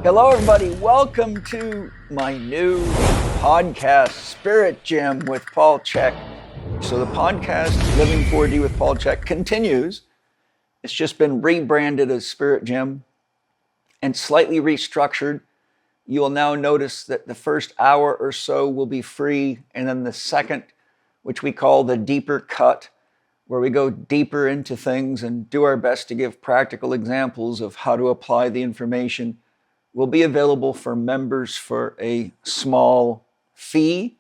Hello, everybody. Welcome to my new podcast, Spirit Gym with Paul Chek. So the podcast, Living 4D with Paul Chek, continues. It's just been rebranded as Spirit Gym and slightly restructured. You will now notice that the first hour or so will be free, and then the second, which we call the deeper cut, where we go deeper into things and do our best to give practical examples of how to apply the information, will be available for members for a small fee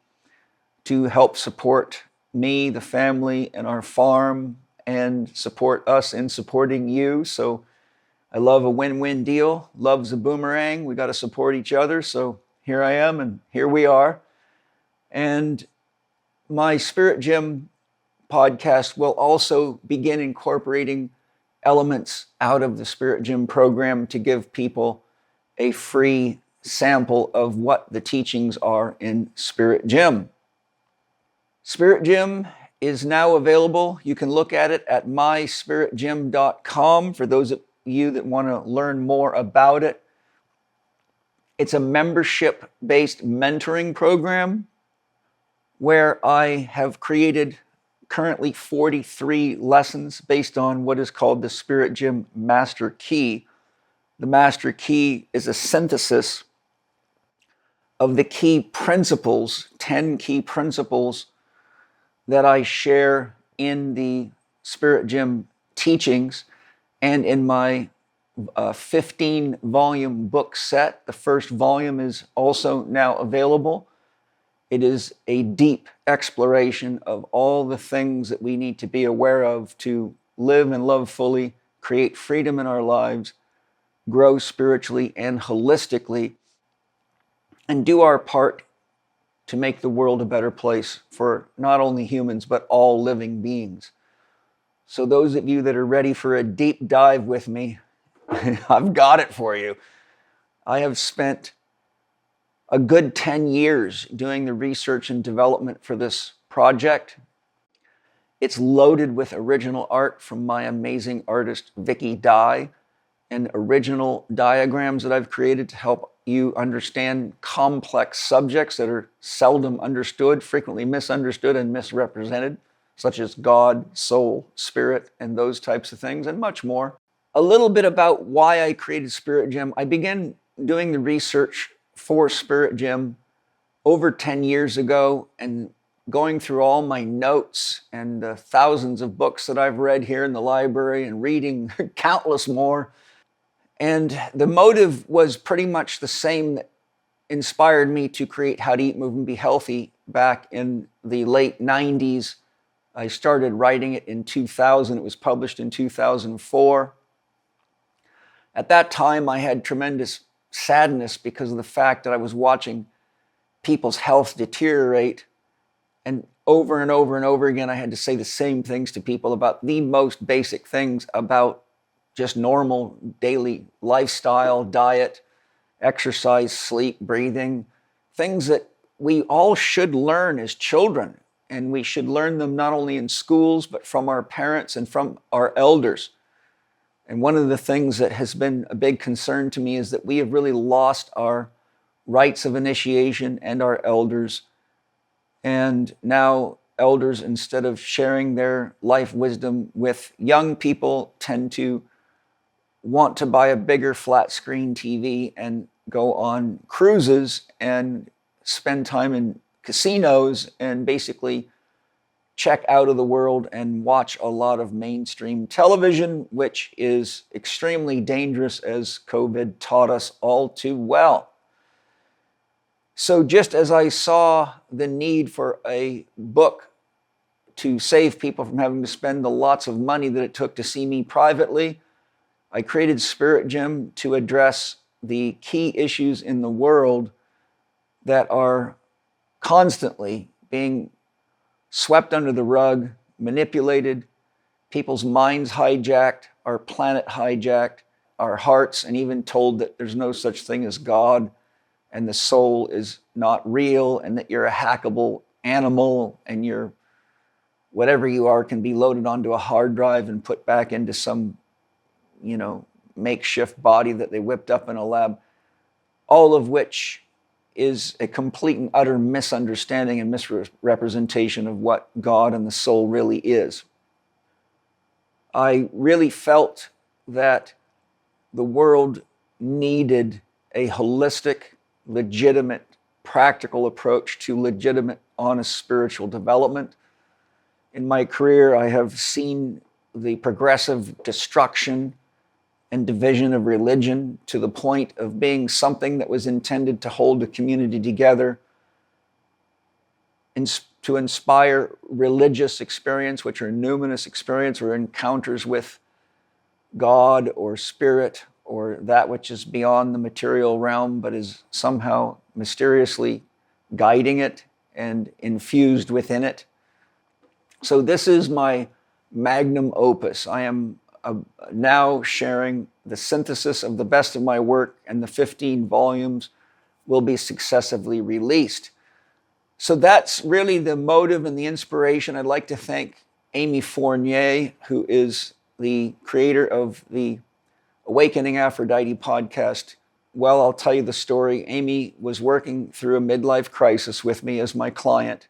to help support me, the family, and our farm, and support us in supporting you. So I love a win-win deal. Love's a boomerang. We got to support each other. So here I am, and here we are. And my Spirit Gym podcast will also begin incorporating elements out of the Spirit Gym program to give people a free sample of what the teachings are in Spirit Gym. Spirit Gym is now available. You can look at it at myspiritgym.com for those of you that want to learn more about it. It's a membership-based mentoring program where I have created currently 43 lessons based on what is called the Spirit Gym Master Key. The Master Key is a synthesis of the key principles, 10 key principles that I share in the Spirit Gym teachings and in my 15-volume book set. The first volume is also now available. It is a deep exploration of all the things that we need to be aware of to live and love fully, create freedom in our lives, grow spiritually and holistically, and do our part to make the world a better place for not only humans, but all living beings. So those of you that are ready for a deep dive with me, I've got it for you. I have spent a good 10 years doing the research and development for this project. It's loaded with original art from my amazing artist, Vicky Dye, and original diagrams that I've created to help you understand complex subjects that are seldom understood, frequently misunderstood and misrepresented, such as God, soul, spirit, and those types of things, and much more. A little bit about why I created Spirit Gym. I began doing the research for Spirit Gym over 10 years ago, and going through all my notes and the thousands of books that I've read here in the library and reading countless more. And the motive was pretty much the same that inspired me to create How to Eat, Move, and Be Healthy back in the late 90s. I started writing it in 2000. It was published in 2004. At that time, I had tremendous sadness because of the fact that I was watching people's health deteriorate. And over and over and over again, I had to say the same things to people about the most basic things about just normal daily lifestyle, diet, exercise, sleep, breathing, things that we all should learn as children. And we should learn them not only in schools, but from our parents and from our elders. And one of the things that has been a big concern to me is that we have really lost our rites of initiation and our elders. And now elders, instead of sharing their life wisdom with young people, tend to want to buy a bigger flat screen TV and go on cruises and spend time in casinos and basically check out of the world and watch a lot of mainstream television, which is extremely dangerous, as COVID taught us all too well. So just as I saw the need for a book to save people from having to spend the lots of money that it took to see me privately, I created Spirit Gym to address the key issues in the world that are constantly being swept under the rug, manipulated, people's minds hijacked, our planet hijacked, our hearts, and even told that there's no such thing as God and the soul is not real and that you're a hackable animal and you're whatever you are can be loaded onto a hard drive and put back into some makeshift body that they whipped up in a lab. all of which is a complete and utter misunderstanding and misrepresentation of what God and the soul really is. I really felt that the world needed a holistic, legitimate, practical approach to legitimate, honest spiritual development. In my career, I have seen the progressive destruction and division of religion to the point of being something that was intended to hold the community together, to inspire religious experience, which are numinous experience or encounters with God or spirit or that which is beyond the material realm, but is somehow mysteriously guiding it and infused within it. So this is my magnum opus. I am now sharing the synthesis of the best of my work, and the 15 volumes will be successively released. So that's really the motive and the inspiration. I'd like to thank Amy Fournier, who is the creator of the Awakening Aphrodite podcast. Well, I'll tell you the story. Amy was working through a midlife crisis with me as my client.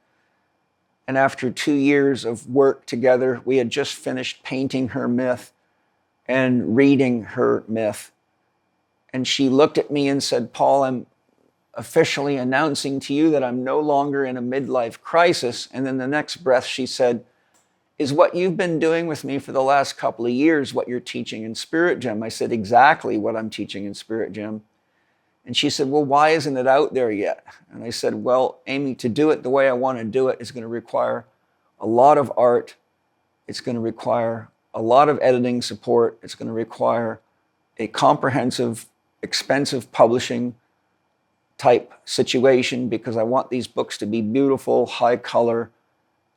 And after 2 years of work together, we had just finished painting her myth and reading her myth. And she looked at me and said, "Paul, I'm officially announcing to you that I'm no longer in a midlife crisis." And then the next breath she said, "Is what you've been doing with me for the last couple of years what you're teaching in Spirit Gem?" I said, "Exactly what I'm teaching in Spirit Gem." And she said, "Well, why isn't it out there yet?" And I said, "Well, Amy, to do it the way I want to do it is going to require a lot of art. It's going to require a lot of editing support. It's going to require a comprehensive, expensive publishing type situation, because I want these books to be beautiful, high color,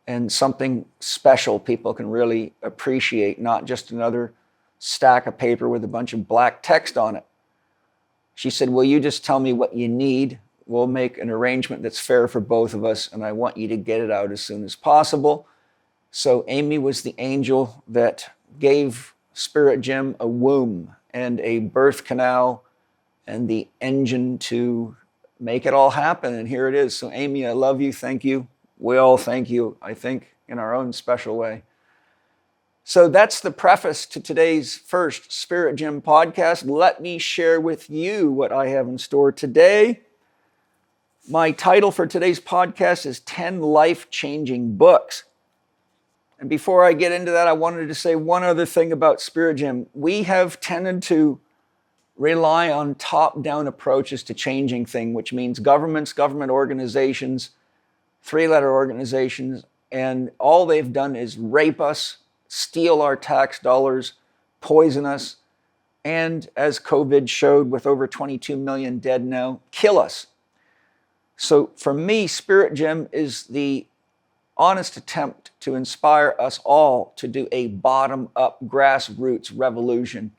and something special people can really appreciate, not just another stack of paper with a bunch of black text on it." She said, "Well, you just tell me what you need. We'll make an arrangement that's fair for both of us, and I want you to get it out as soon as possible." So Amy was the angel that gave Spirit Gem a womb and a birth canal and the engine to make it all happen. And here it is. So Amy, I love you. Thank you. We all thank you, I think, in our own special way. So that's the preface to today's first Spirit Gem podcast. Let me share with you what I have in store today. My title for today's podcast is 10 Life-Changing Books. And before I get into that, I wanted to say one other thing about Spirit Gem. We have tended to rely on top-down approaches to changing things, which means governments, government organizations, three-letter organizations, and all they've done is rape us, steal our tax dollars, poison us, and as COVID showed with over 22 million dead now, kill us. So for me, Spirit Gem is the honest attempt to inspire us all to do a bottom-up grassroots revolution.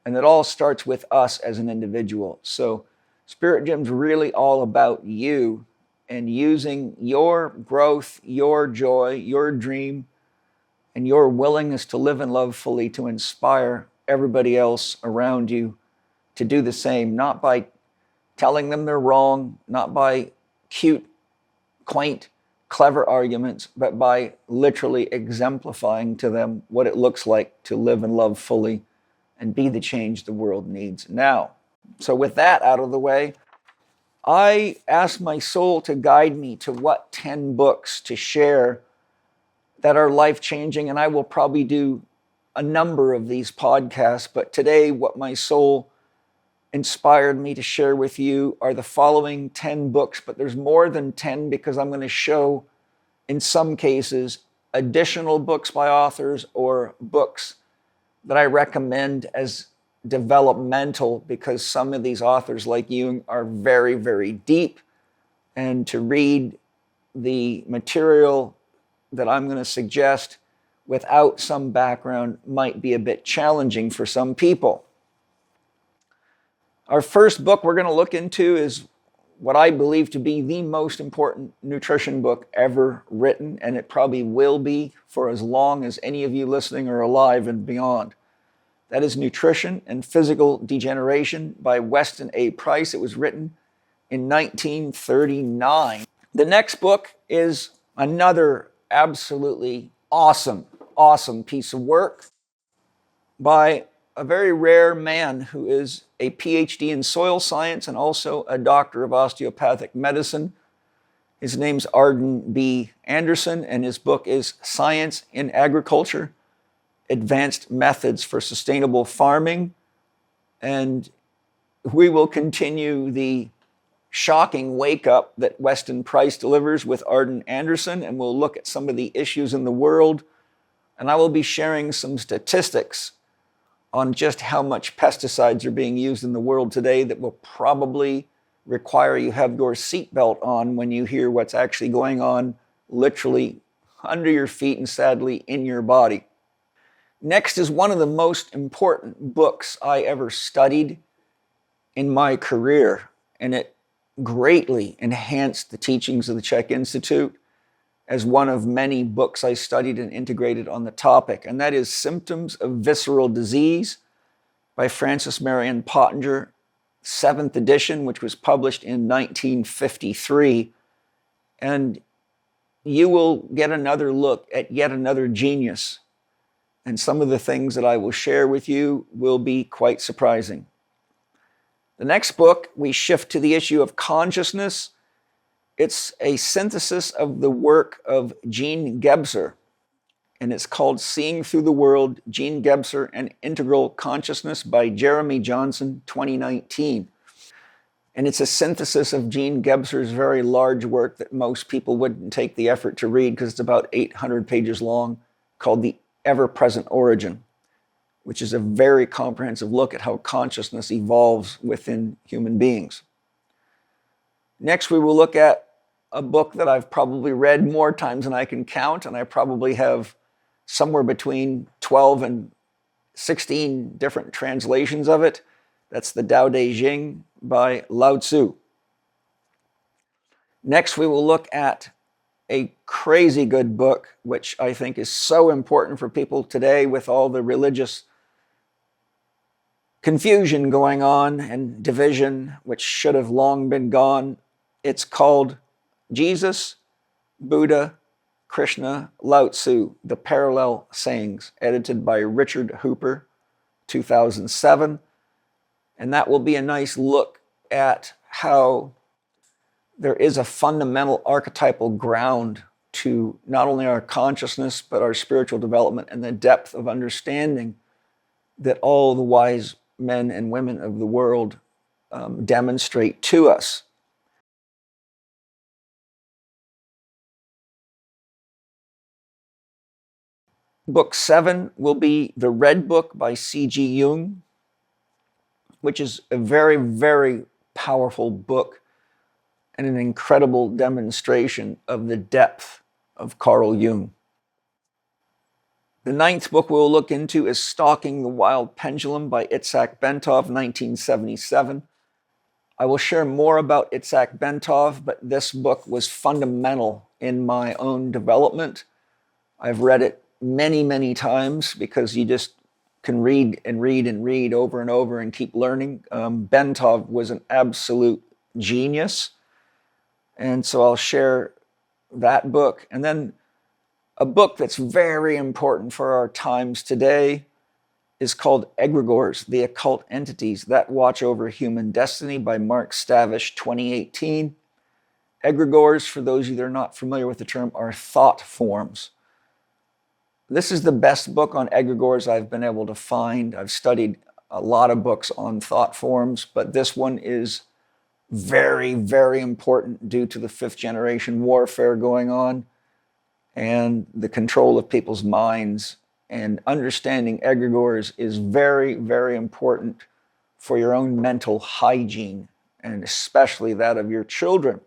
And it all starts with us as an individual. So Spirit Gem's really all about you and using your growth, your joy, your dream, and your willingness to live and love fully to inspire everybody else around you to do the same, not by telling them they're wrong, not by cute, quaint, clever arguments, but by literally exemplifying to them what it looks like to live and love fully and be the change the world needs now. So with that out of the way, I asked my soul to guide me to what 10 books to share that are life-changing, and I will probably do a number of these podcasts, but today what my soul inspired me to share with you are the following 10 books, but there's more than 10 because I'm going to show, in some cases, additional books by authors or books that I recommend as developmental, because some of these authors, like Jung, are very, very deep. And to read the material that I'm going to suggest without some background might be a bit challenging for some people. Our first book we're going to look into is what I believe to be the most important nutrition book ever written, and it probably will be for as long as any of you listening are alive and beyond. That is Nutrition and Physical Degeneration by Weston A. Price. It was written in 1939. The next book is another absolutely awesome piece of work by a very rare man who is a PhD in soil science and also a doctor of osteopathic medicine. His name's Arden B. Andersen, and his book is Science in Agriculture, Advanced Methods for Sustainable Farming. And we will continue the shocking wake-up that Weston Price delivers with Arden Andersen, and we'll look at some of the issues in the world. And I will be sharing some statistics on just how much pesticides are being used in the world today that will probably require you have your seatbelt on when you hear what's actually going on literally under your feet and sadly in your body. Next is one of the most important books I ever studied in my career, and it greatly enhanced the teachings of the Chek Institute as one of many books I studied and integrated on the topic, and that is Symptoms of Visceral Disease by Frances Marion Pottinger, 7th edition, which was published in 1953. And you will get another look at yet another genius. And some of the things that I will share with you will be quite surprising. The next book, we shift to the issue of consciousness. It's a synthesis of the work of Jean Gebser, and it's called Seeing Through the World, Jean Gebser and Integral Consciousness by Jeremy Johnson, 2019. And it's a synthesis of Jean Gebser's very large work that most people wouldn't take the effort to read because it's about 800 pages long, called The Ever-Present Origin, which is a very comprehensive look at how consciousness evolves within human beings. Next, we will look at a book that I've probably read more times than I can count, and I probably have somewhere between 12 and 16 different translations of it. That's the Tao Te Ching by Lao Tzu. Next, we will look at a crazy good book, which I think is so important for people today with all the religious confusion going on and division, which should have long been gone. It's called Jesus, Buddha, Krishna, Lao Tzu, The Parallel Sayings, edited by Richard Hooper, 2007. And that will be a nice look at how there is a fundamental archetypal ground to not only our consciousness, but our spiritual development and the depth of understanding that all the wise men and women of the world demonstrate to us. Book 7 will be The Red Book by C.G. Jung, which is a very, very powerful book and an incredible demonstration of the depth of Carl Jung. The 9th book we'll look into is Stalking the Wild Pendulum by Itzhak Bentov, 1977. I will share more about Itzhak Bentov, but this book was fundamental in my own development. I've read it many, many times because you just can read and read and read over and over and keep learning. Bentov was an absolute genius. And so I'll share that book. And then a book that's very important for our times today is called Egregores, the Occult Entities That Watch Over Human Destiny by Mark Stavish, 2018. Egregores, for those of you that are not familiar with the term, are thought forms. This is the best book on egregores I've been able to find. I've studied a lot of books on thought forms, but this one is very, very important due to the 5th generation warfare going on and the control of people's minds. And understanding egregores is very, very important for your own mental hygiene, and especially that of your children.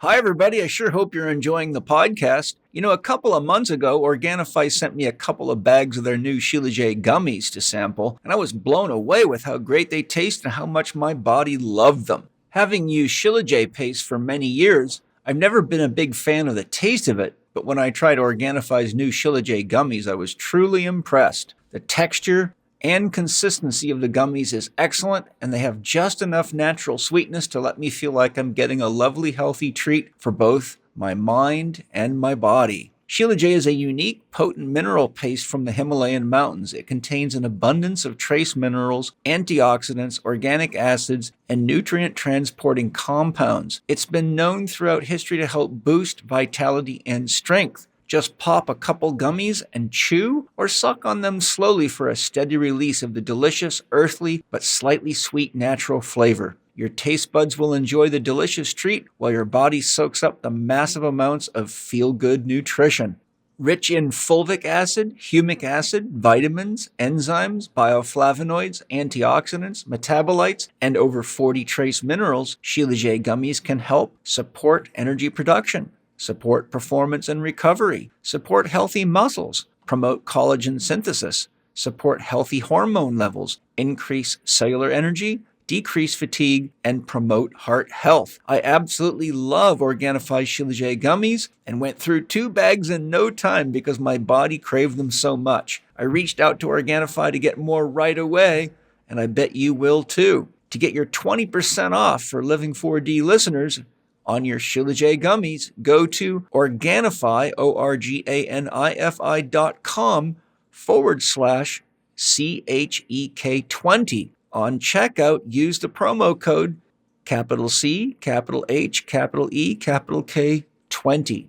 Hi, everybody. I sure hope you're enjoying the podcast. You know, a couple of months ago, Organifi sent me a couple of bags of their new Shilajit gummies to sample, and I was blown away with how great they taste and how much my body loved them. Having used Shilajit paste for many years, I've never been a big fan of the taste of it, but when I tried Organifi's new Shilajit gummies, I was truly impressed. The texture and consistency of the gummies is excellent, and they have just enough natural sweetness to let me feel like I'm getting a lovely, healthy treat for both my mind and my body. Shilajit is a unique, potent mineral paste from the Himalayan mountains. It contains an abundance of trace minerals, antioxidants, organic acids, and nutrient-transporting compounds. It's been known throughout history to help boost vitality and strength. Just pop a couple gummies and chew, or suck on them slowly for a steady release of the delicious, earthly, but slightly sweet natural flavor. Your taste buds will enjoy the delicious treat while your body soaks up the massive amounts of feel-good nutrition. Rich in fulvic acid, humic acid, vitamins, enzymes, bioflavonoids, antioxidants, metabolites, and over 40 trace minerals, Shilajit gummies can help support energy production, support performance and recovery, support healthy muscles, promote collagen synthesis, support healthy hormone levels, increase cellular energy, decrease fatigue, and promote heart health. I absolutely love Organifi's Shilajit gummies and went through 2 bags in no time because my body craved them so much. I reached out to Organifi to get more right away, and I bet you will too. To get your 20% off for Living 4D listeners on your Shilajit gummies, go to Organifi, ORGANIFI.com/CHEK20. On checkout, use the promo code capital C, capital H, capital E, capital K, 20.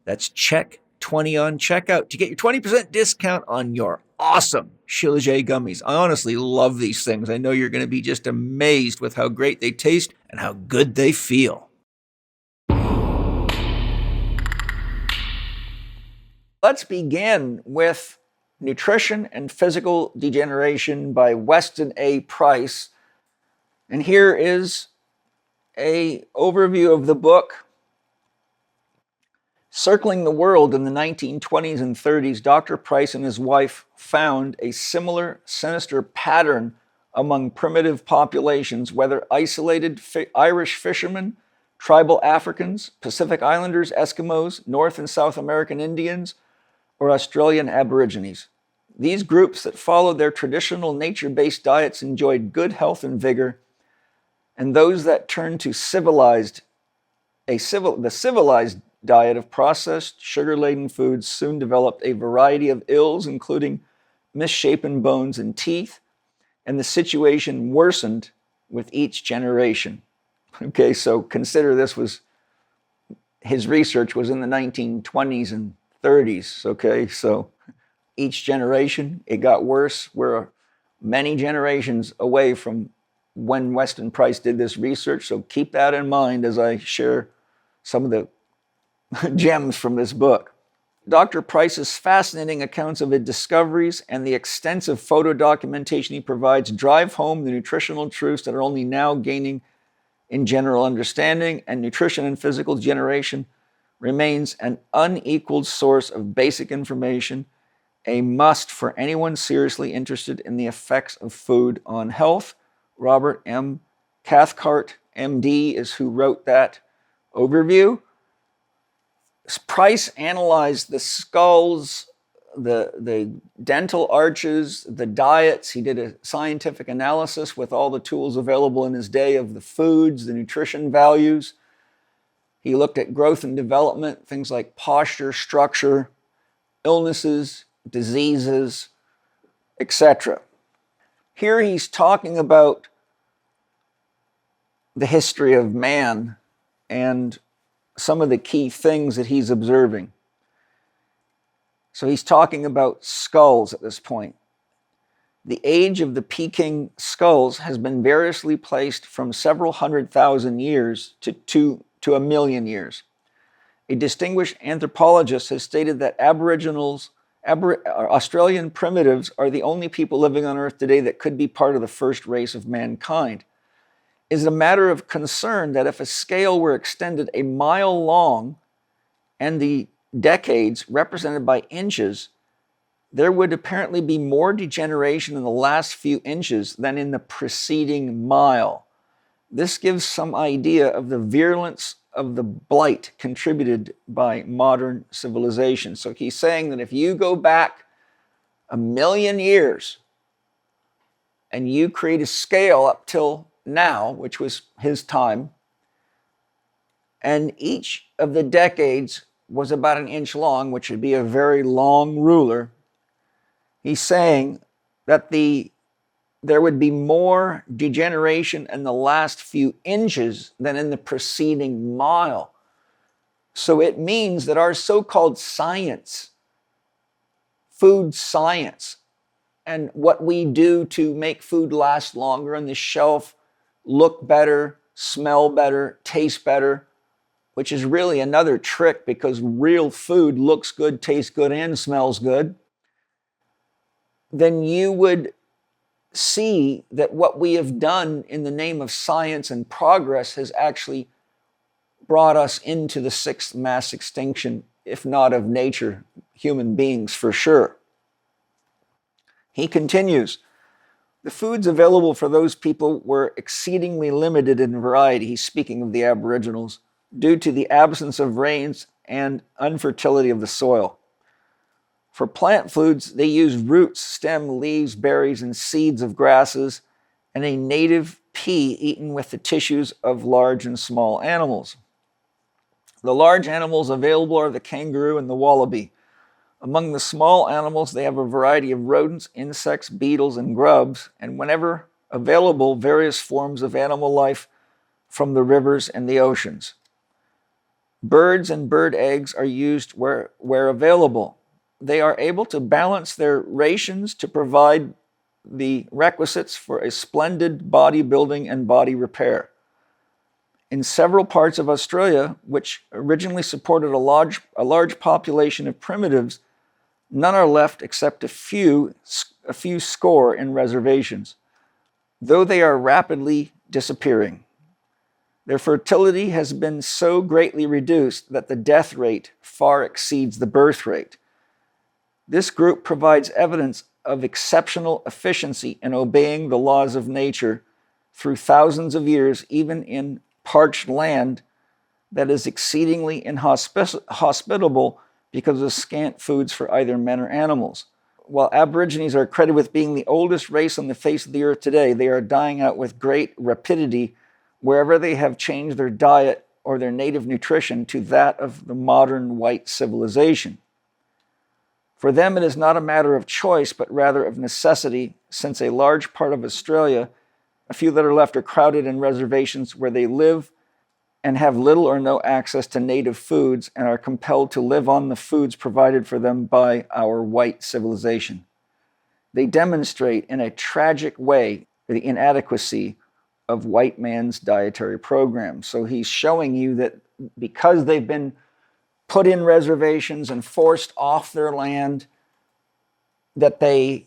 That's Chek 20 on checkout to get your 20% discount on your awesome Shilajit gummies. I honestly love these things. I know you're going to be just amazed with how great they taste and how good they feel. Let's begin with Nutrition and Physical Degeneration by Weston A. Price. And here is an overview of the book. Circling the world in the 1920s and 30s, Dr. Price and his wife found a similar sinister pattern among primitive populations, whether isolated Irish fishermen, tribal Africans, Pacific Islanders, Eskimos, North and South American Indians, or Australian Aborigines. These groups that followed their traditional nature-based diets enjoyed good health and vigor, and those that turned to the civilized diet of processed, sugar-laden foods soon developed a variety of ills, including misshapen bones and teeth, and the situation worsened with each generation. Okay, so consider his research was in the 1920s and 30s, okay? So each generation, it got worse. We're many generations away from when Weston Price did this research, so keep that in mind as I share some of the gems from this book. Dr. Price's fascinating accounts of his discoveries and the extensive photo documentation he provides drive home the nutritional truths that are only now gaining in general understanding, and nutrition and physical degeneration remains an unequaled source of basic information, a must for anyone seriously interested in the effects of food on health. Robert M. Cathcart, MD, is who wrote that overview. Price analyzed the skulls, the dental arches, the diets. He did a scientific analysis with all the tools available in his day of the foods, the nutrition values. He looked at growth and development, things like posture, structure, illnesses, diseases, etc. Here he's talking about the history of man and some of the key things that he's observing. So he's talking about skulls at this point. The age of the Peking skulls has been variously placed from several 100,000 years to 1 million years. A distinguished anthropologist has stated that Australian primitives are the only people living on Earth today that could be part of the first race of mankind. It is a matter of concern that if a scale were extended a mile long and the decades represented by inches, there would apparently be more degeneration in the last few inches than in the preceding mile. This gives some idea of the virulence of the blight contributed by modern civilization. So he's saying that if you go back 1,000,000 years and you create a scale up till now, which was his time, and each of the decades was about 1 inch long, which would be a very long ruler, he's saying that there would be more degeneration in the last few inches than in the preceding mile. So it means that our so-called science, food science, and what we do to make food last longer on the shelf, look better, smell better, taste better, which is really another trick because real food looks good, tastes good, and smells good, then you would see that what we have done in the name of science and progress has actually brought us into the 6th mass extinction, if not of nature, human beings for sure. He continues, the foods available for those people were exceedingly limited in variety, he's speaking of the Aboriginals, due to the absence of rains and infertility of the soil. For plant foods, they used roots, stem, leaves, berries, and seeds of grasses, and a native pea eaten with the tissues of large and small animals. The large animals available are the kangaroo and the wallaby. Among the small animals, they have a variety of rodents, insects, beetles, and grubs, and whenever available, various forms of animal life from the rivers and the oceans. Birds and bird eggs are used where available. They are able to balance their rations to provide the requisites for a splendid bodybuilding and body repair. In several parts of Australia, which originally supported a large population of primitives, none are left except a few score in reservations, though they are rapidly disappearing. Their fertility has been so greatly reduced that the death rate far exceeds the birth rate. This group provides evidence of exceptional efficiency in obeying the laws of nature through thousands of years, even in parched land that is exceedingly inhospitable because of scant foods for either men or animals. While Aborigines are credited with being the oldest race on the face of the earth today, they are dying out with great rapidity wherever they have changed their diet or their native nutrition to that of the modern white civilization. For them, it is not a matter of choice, but rather of necessity, since a large part of Australia, a few that are left, are crowded in reservations where they live and have little or no access to native foods and are compelled to live on the foods provided for them by our white civilization. They demonstrate in a tragic way the inadequacy of white man's dietary program. So he's showing you that because they've been put in reservations and forced off their land, that they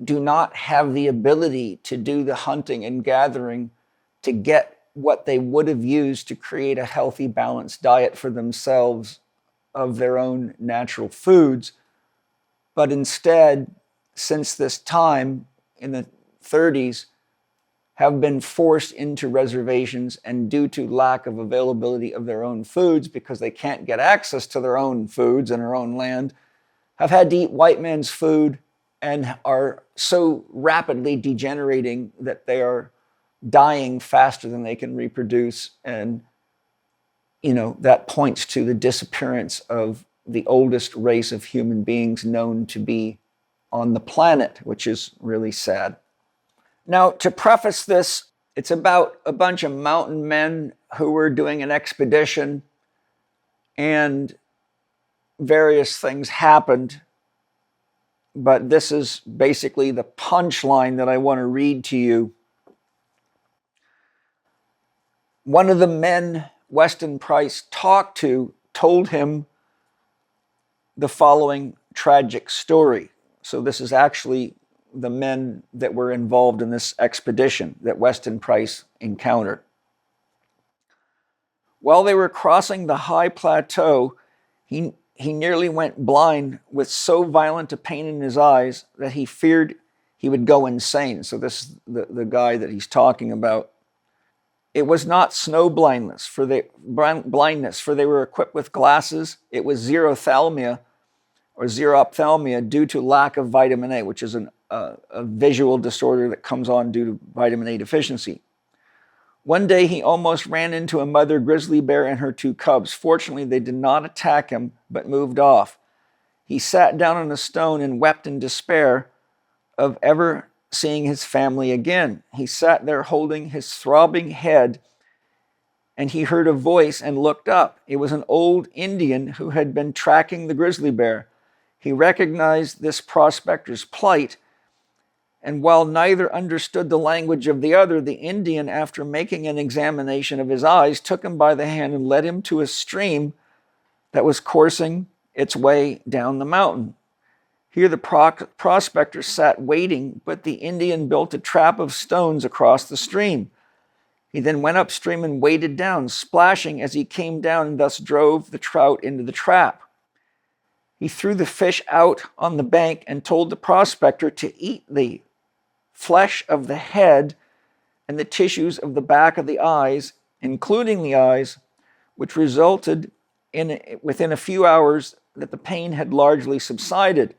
do not have the ability to do the hunting and gathering to get what they would have used to create a healthy, balanced diet for themselves of their own natural foods. But instead, since this time in the 30s, have been forced into reservations, and due to lack of availability of their own foods, because they can't get access to their own foods in their own land, have had to eat white man's food and are so rapidly degenerating that they are dying faster than they can reproduce. And, that points to the disappearance of the oldest race of human beings known to be on the planet, which is really sad. Now, to preface this, it's about a bunch of mountain men who were doing an expedition, and various things happened. But this is basically the punchline that I want to read to you. One of the men Weston Price talked to told him the following tragic story. So this is actually the men that were involved in this expedition that Weston Price encountered. While they were crossing the high plateau, he nearly went blind with so violent a pain in his eyes that he feared he would go insane. So this is the guy that he's talking about. It was not snow blindness, for they were equipped with glasses. It was xerophthalmia or xerophthalmia due to lack of vitamin A, which is a visual disorder that comes on due to vitamin A deficiency. One day, he almost ran into a mother grizzly bear and her 2 cubs. Fortunately, they did not attack him, but moved off. He sat down on a stone and wept in despair of ever seeing his family again. He sat there holding his throbbing head, and he heard a voice and looked up. It was an old Indian who had been tracking the grizzly bear. He recognized this prospector's plight, and while neither understood the language of the other, the Indian, after making an examination of his eyes, took him by the hand and led him to a stream that was coursing its way down the mountain. Here the prospector sat waiting, but the Indian built a trap of stones across the stream. He then went upstream and waded down, splashing as he came down, and thus drove the trout into the trap. He threw the fish out on the bank and told the prospector to eat the flesh of the head and the tissues of the back of the eyes, including the eyes, which resulted in, within a few hours, that the pain had largely subsided.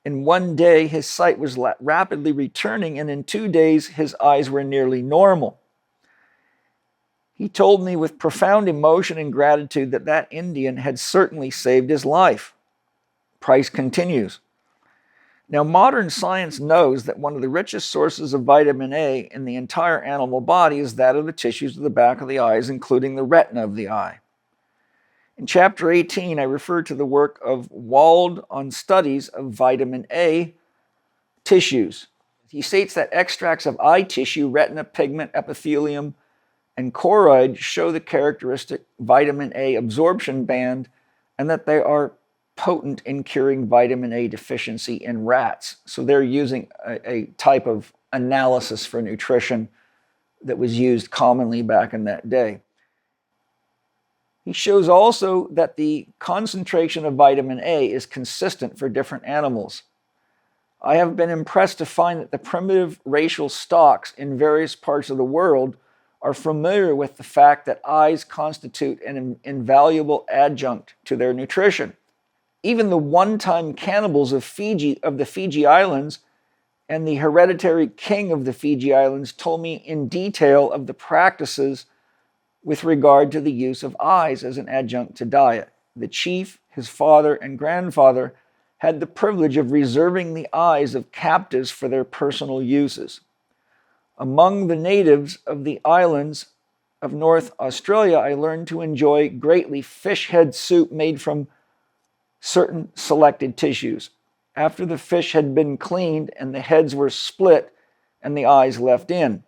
In one day, his sight was rapidly returning, and in 2 days, his eyes were nearly normal. He told me with profound emotion and gratitude that that Indian had certainly saved his life. Price continues. Now, modern science knows that one of the richest sources of vitamin A in the entire animal body is that of the tissues of the back of the eyes, including the retina of the eye. In chapter 18, I refer to the work of Wald on studies of vitamin A tissues. He states that extracts of eye tissue, retina, pigment, epithelium, and choroid show the characteristic vitamin A absorption band, and that they are potent in curing vitamin A deficiency in rats. So they're using a type of analysis for nutrition that was used commonly back in that day. He shows also that the concentration of vitamin A is consistent for different animals. I have been impressed to find that the primitive racial stocks in various parts of the world are familiar with the fact that eyes constitute an invaluable adjunct to their nutrition. Even the one-time cannibals of the Fiji Islands and the hereditary king of the Fiji Islands told me in detail of the practices with regard to the use of eyes as an adjunct to diet. The chief, his father, and grandfather had the privilege of reserving the eyes of captives for their personal uses. Among the natives of the islands of North Australia, I learned to enjoy greatly fish head soup made from certain selected tissues. After the fish had been cleaned and the heads were split and the eyes left in.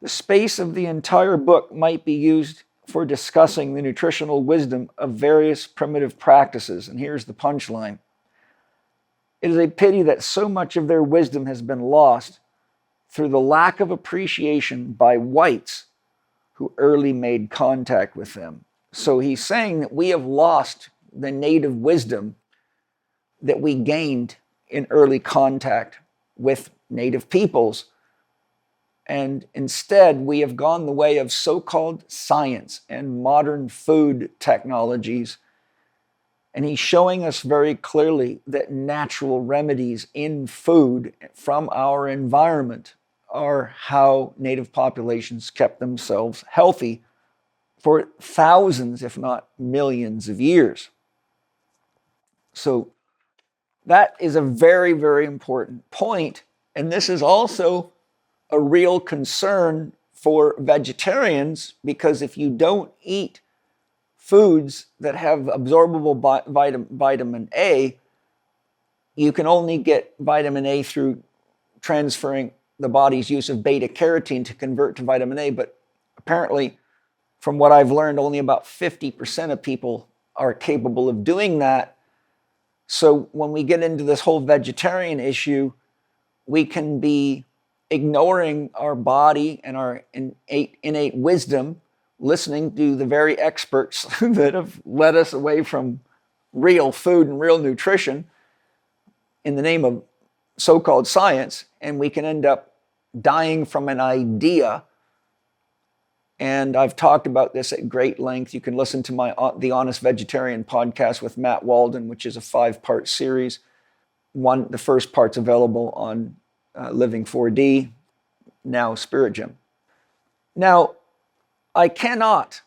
The space of the entire book might be used for discussing the nutritional wisdom of various primitive practices. And here's the punchline. It is a pity that so much of their wisdom has been lost through the lack of appreciation by whites who early made contact with them. So he's saying that we have lost the native wisdom that we gained in early contact with native peoples. And instead, we have gone the way of so-called science and modern food technologies. And he's showing us very clearly that natural remedies in food from our environment are how native populations kept themselves healthy for thousands, if not millions of years. So that is a very, very important point. And this is also a real concern for vegetarians, because if you don't eat foods that have absorbable vitamin A, you can only get vitamin A through transferring the body's use of beta carotene to convert to vitamin A. But apparently, from what I've learned, only about 50% of people are capable of doing that. So when we get into this whole vegetarian issue, we can be ignoring our body and our innate wisdom, listening to the very experts that have led us away from real food and real nutrition in the name of so-called science, and we can end up dying from an idea And I've talked about this at great length. You can listen to my The Honest Vegetarian podcast with Matt Walden, which is a 5-part series. The first part's available on Living 4D, now Spirit Gym. Now, I cannot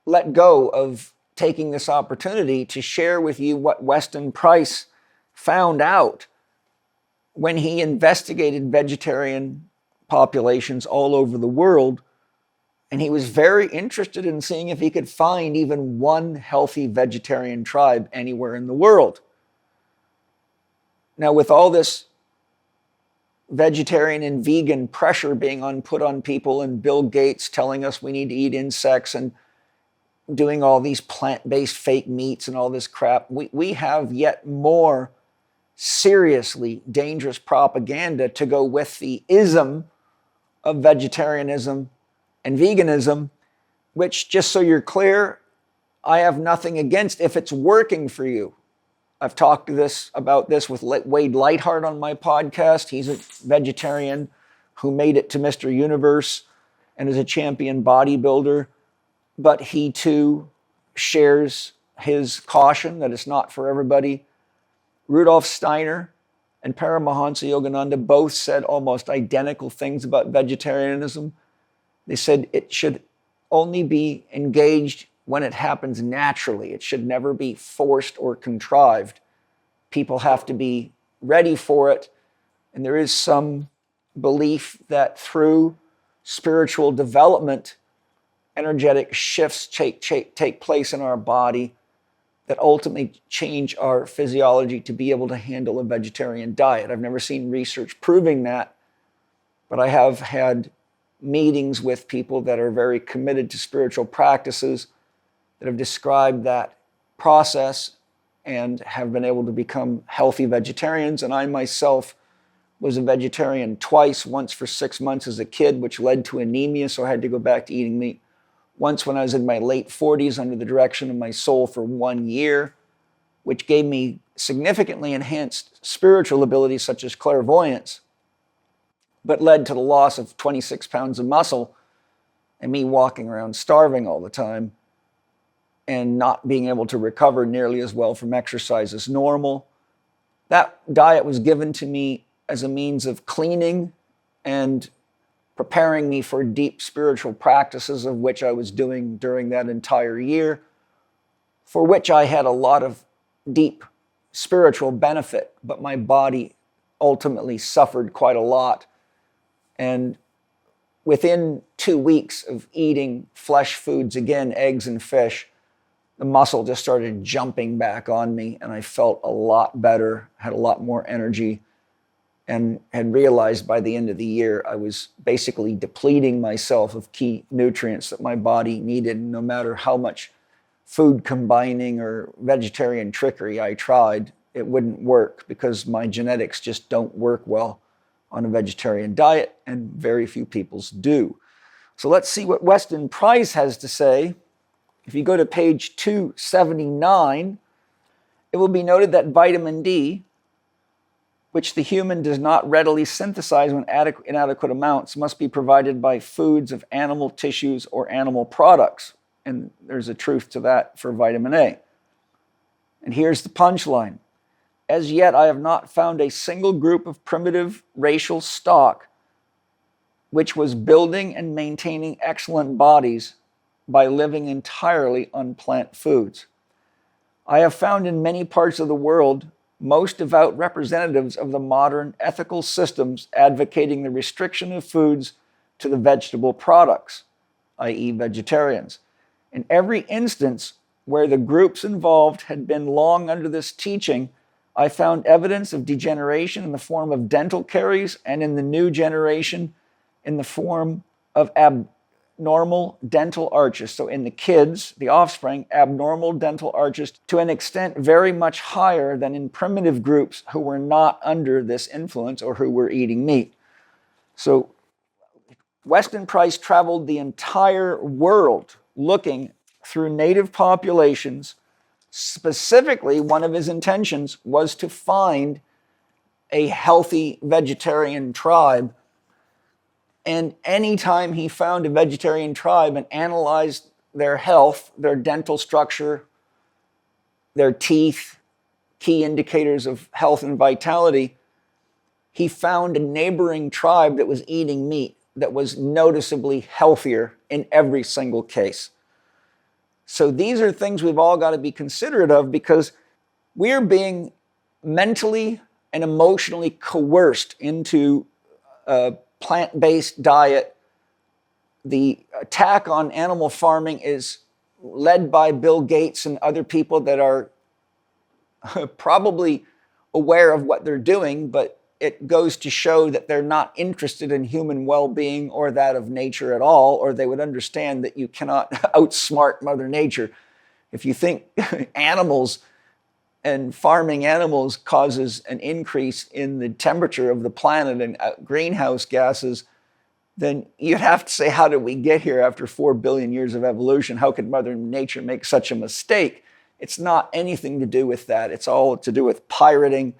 let go of taking this opportunity to share with you what Weston Price found out when he investigated vegetarian populations all over the world. And he was very interested in seeing if he could find even one healthy vegetarian tribe anywhere in the world. Now, with all this vegetarian and vegan pressure being put on people, and Bill Gates telling us we need to eat insects and doing all these plant-based fake meats and all this crap, we have yet more seriously dangerous propaganda to go with the ism of vegetarianism and veganism, which, just so you're clear, I have nothing against if it's working for you. I've talked about this with Wade Lightheart on my podcast. He's a vegetarian who made it to Mr. Universe and is a champion bodybuilder, but he too shares his caution that it's not for everybody. Rudolf Steiner and Paramahansa Yogananda both said almost identical things about vegetarianism. They said it should only be engaged when it happens naturally. It should never be forced or contrived. People have to be ready for it. And there is some belief that through spiritual development, energetic shifts take place in our body that ultimately change our physiology to be able to handle a vegetarian diet. I've never seen research proving that, but I have had meetings with people that are very committed to spiritual practices that have described that process and have been able to become healthy vegetarians. And I myself was a vegetarian twice, once for 6 months as a kid, which led to anemia, so I had to go back to eating meat. Once when I was in my late 40s under the direction of my soul for 1 year, which gave me significantly enhanced spiritual abilities such as clairvoyance, but led to the loss of 26 pounds of muscle and me walking around starving all the time and not being able to recover nearly as well from exercise as normal. That diet was given to me as a means of cleaning and preparing me for deep spiritual practices, of which I was doing during that entire year, for which I had a lot of deep spiritual benefit, but my body ultimately suffered quite a lot. And within 2 weeks of eating flesh foods again, eggs and fish, the muscle just started jumping back on me, and I felt a lot better, had a lot more energy, and had realized by the end of the year I was basically depleting myself of key nutrients that my body needed. No matter how much food combining or vegetarian trickery I tried, it wouldn't work because my genetics just don't work well on a vegetarian diet, and very few people's do. So let's see what Weston Price has to say. If you go to page 279, it will be noted that vitamin D, which the human does not readily synthesize in adequate amounts, must be provided by foods of animal tissues or animal products. And there's a truth to that for vitamin A. And here's the punchline. As yet, I have not found a single group of primitive racial stock which was building and maintaining excellent bodies by living entirely on plant foods. I have found in many parts of the world most devout representatives of the modern ethical systems advocating the restriction of foods to the vegetable products, i.e. vegetarians. In every instance where the groups involved had been long under this teaching, I found evidence of degeneration in the form of dental caries, and in the new generation in the form of abnormal dental arches. So in the kids, the offspring, abnormal dental arches to an extent very much higher than in primitive groups who were not under this influence or who were eating meat. So Weston Price traveled the entire world looking through native populations. Specifically, one of his intentions was to find a healthy vegetarian tribe. And anytime he found a vegetarian tribe and analyzed their health, their dental structure, their teeth, key indicators of health and vitality, he found a neighboring tribe that was eating meat that was noticeably healthier in every single case. So these are things we've all got to be considerate of, because we're being mentally and emotionally coerced into a plant-based diet. The attack on animal farming is led by Bill Gates and other people that are probably aware of what they're doing, but it goes to show that they're not interested in human well-being or that of nature at all, or they would understand that you cannot outsmart Mother Nature. If you think animals and farming animals causes an increase in the temperature of the planet and greenhouse gases, then you'd have to say, how did we get here after 4 billion years of evolution? How could Mother Nature make such a mistake? It's not anything to do with that. It's all to do with pirating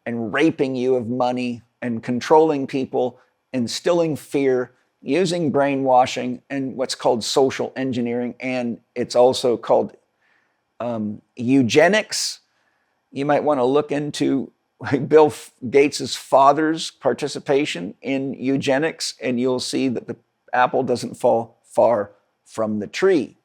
and raping you of money and controlling people, instilling fear, using brainwashing, and what's called social engineering. And it's also called eugenics. You might want to look into Bill Gates's father's participation in eugenics, and you'll see that the apple doesn't fall far from the tree.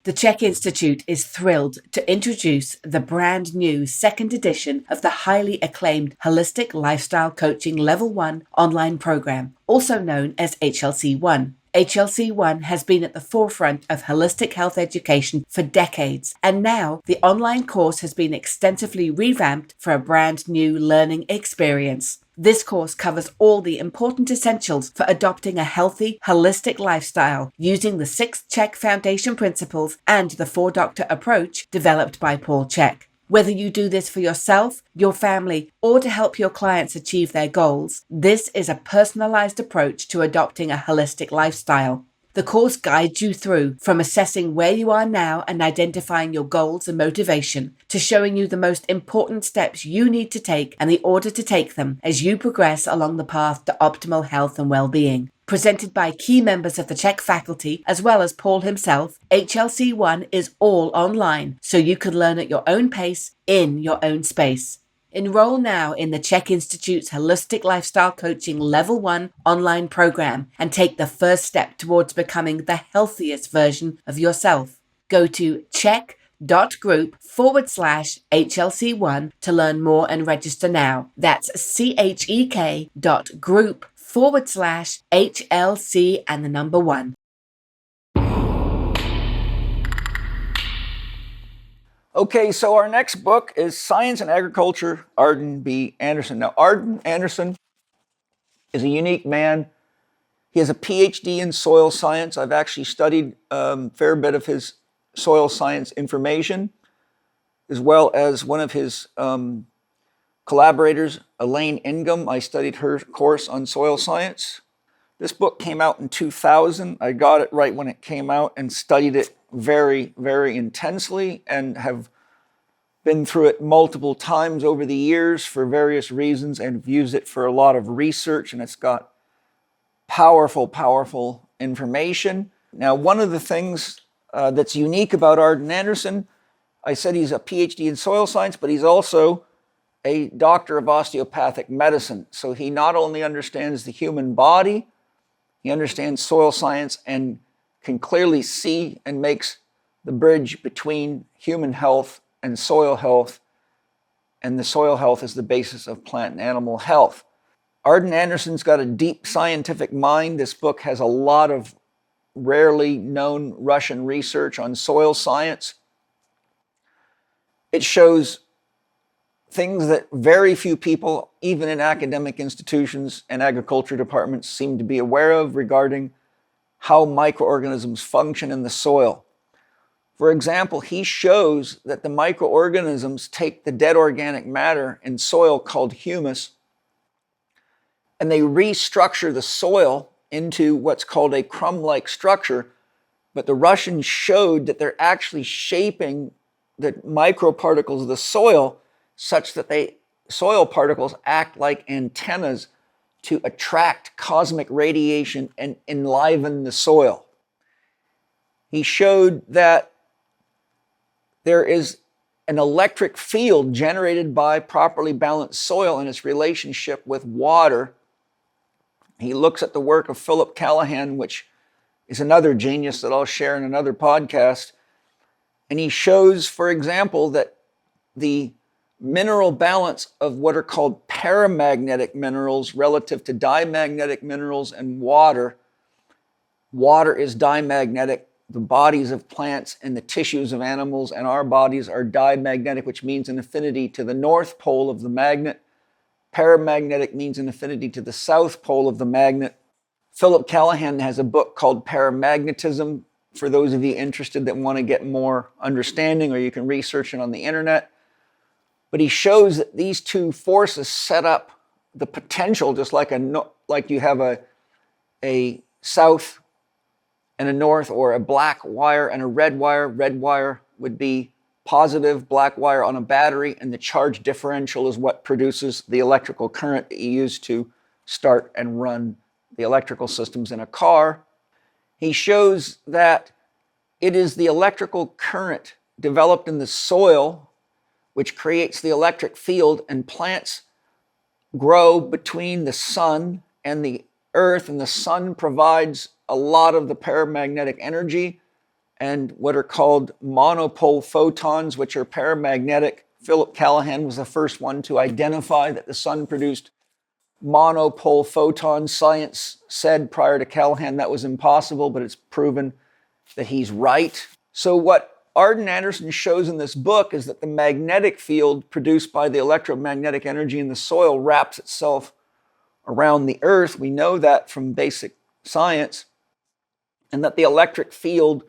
The Chek Institute is thrilled to introduce the brand new second edition of the highly acclaimed Holistic Lifestyle Coaching Level 1 online program, also known as HLC1. HLC1 has been at the forefront of holistic health education for decades, and now the online course has been extensively revamped for a brand new learning experience. This course covers all the important essentials for adopting a healthy, holistic lifestyle using the 6 Chek Foundation principles and the 4-doctor approach developed by Paul Chek. Whether you do this for yourself, your family, or to help your clients achieve their goals, this is a personalized approach to adopting a holistic lifestyle. The course guides you through from assessing where you are now and identifying your goals and motivation, to showing you the most important steps you need to take and the order to take them as you progress along the path to optimal health and well-being. Presented by key members of the Chek faculty, as well as Paul himself, HLC1 is all online, so you can learn at your own pace, in your own space. Enroll now in the Chek Institute's Holistic Lifestyle Coaching Level 1 online program and take the first step towards becoming the healthiest version of yourself. Go to chek.group/HLC1 to learn more and register now. That's chek.group/HLC and the number 1. Okay, so our next book is Science and Agriculture, Arden B. Andersen. Now, Arden Andersen is a unique man. He has a PhD in soil science. I've actually studied a fair bit of his soil science information, as well as one of his collaborators, Elaine Ingham. I studied her course on soil science. This book came out in 2000. I got it right when it came out and studied it very, very intensely, and have been through it multiple times over the years for various reasons, and used it for a lot of research, and it's got powerful, powerful information. Now, one of the things that's unique about Arden Andersen, I said he's a PhD in soil science, but he's also a doctor of osteopathic medicine. So he not only understands the human body, he understands soil science and can clearly see and makes the bridge between human health and soil health, and the soil health is the basis of plant and animal health. Arden Andersen's got a deep scientific mind. This book has a lot of rarely known Russian research on soil science. It shows things that very few people, even in academic institutions and agriculture departments, seem to be aware of regarding how microorganisms function in the soil. For example, he shows that the microorganisms take the dead organic matter in soil called humus, and they restructure the soil into what's called a crumb-like structure. But the Russians showed that they're actually shaping the microparticles of the soil such that they soil particles act like antennas to attract cosmic radiation and enliven the soil. He showed that there is an electric field generated by properly balanced soil and its relationship with water. He looks at the work of Philip Callahan, which is another genius that I'll share in another podcast. And he shows, for example, that the mineral balance of what are called paramagnetic minerals relative to diamagnetic minerals and water. Water is diamagnetic. The bodies of plants and the tissues of animals and our bodies are diamagnetic, which means an affinity to the north pole of the magnet. Paramagnetic means an affinity to the south pole of the magnet. Philip Callahan has a book called Paramagnetism for those of you interested that want to get more understanding, or you can research it on the internet. But he shows that these two forces set up the potential, just like you have a south and a north, or a black wire and a red wire. Red wire would be positive, black wire on a battery, and the charge differential is what produces the electrical current that you use to start and run the electrical systems in a car. He shows that it is the electrical current developed in the soil which creates the electric field, and plants grow between the sun and the earth, and the sun provides a lot of the paramagnetic energy and what are called monopole photons, which are paramagnetic. Philip Callahan was the first one to identify that the sun produced monopole photons. Science said prior to Callahan that was impossible, but it's proven that he's right. So what Arden Andersen shows in this book is that the magnetic field produced by the electromagnetic energy in the soil wraps itself around the earth. We know that from basic science. And that the electric field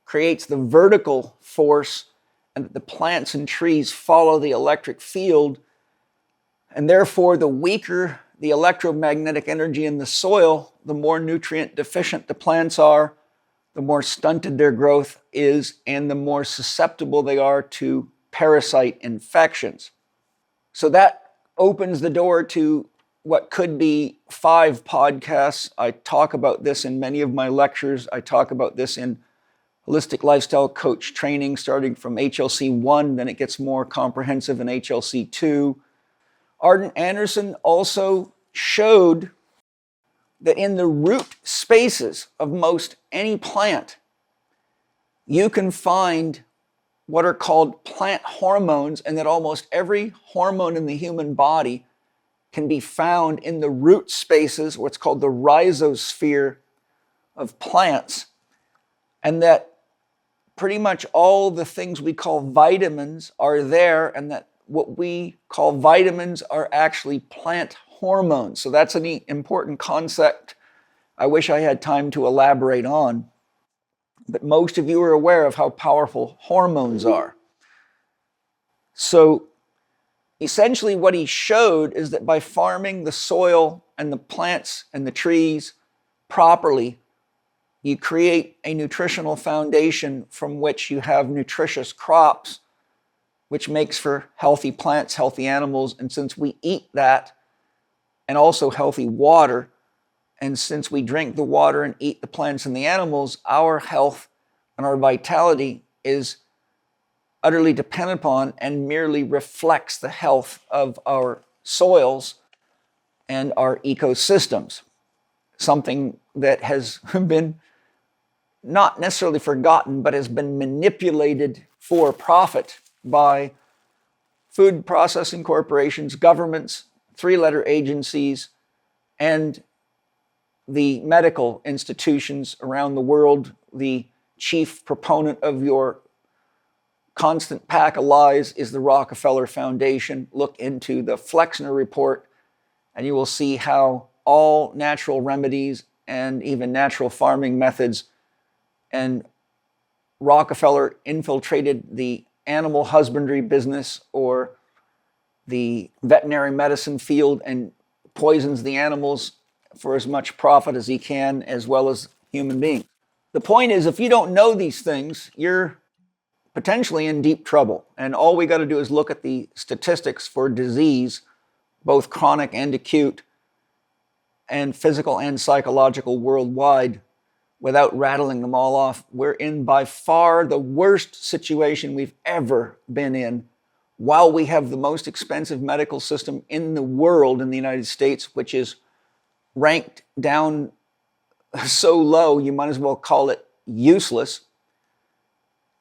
creates the vertical force, and that the plants and trees follow the electric field. And therefore, the weaker the electromagnetic energy in the soil, the more nutrient deficient the plants are, the more stunted their growth is, and the more susceptible they are to parasite infections. So that opens the door to what could be 5 podcasts. I talk about this in many of my lectures. I talk about this in Holistic Lifestyle Coach training, starting from HLC 1, then it gets more comprehensive in HLC 2. Arden Andersen also showed that in the root spaces of most any plant, you can find what are called plant hormones, and that almost every hormone in the human body can be found in the root spaces, what's called the rhizosphere of plants, and that pretty much all the things we call vitamins are there, and that what we call vitamins are actually plant hormones. So that's an important concept I wish I had time to elaborate on. But most of you are aware of how powerful hormones are. So essentially what he showed is that by farming the soil and the plants and the trees properly, you create a nutritional foundation from which you have nutritious crops, which makes for healthy plants, healthy animals. And since we eat that, and also healthy water, and since we drink the water and eat the plants and the animals, our health and our vitality is utterly dependent upon and merely reflects the health of our soils and our ecosystems. Something that has been not necessarily forgotten, but has been manipulated for profit by food processing corporations, governments, 3-letter agencies, and the medical institutions around the world. The chief proponent of your constant pack of lies is the Rockefeller Foundation. Look into the Flexner Report, and you will see how all natural remedies and even natural farming methods, and Rockefeller infiltrated the animal husbandry business or the veterinary medicine field and poisons the animals for as much profit as he can, as well as human beings. The point is, if you don't know these things, you're potentially in deep trouble. And all we got to do is look at the statistics for disease, both chronic and acute, and physical and psychological worldwide, without rattling them all off. We're in by far the worst situation we've ever been in, while we have the most expensive medical system in the world in the United States, which is ranked down so low, you might as well call it useless.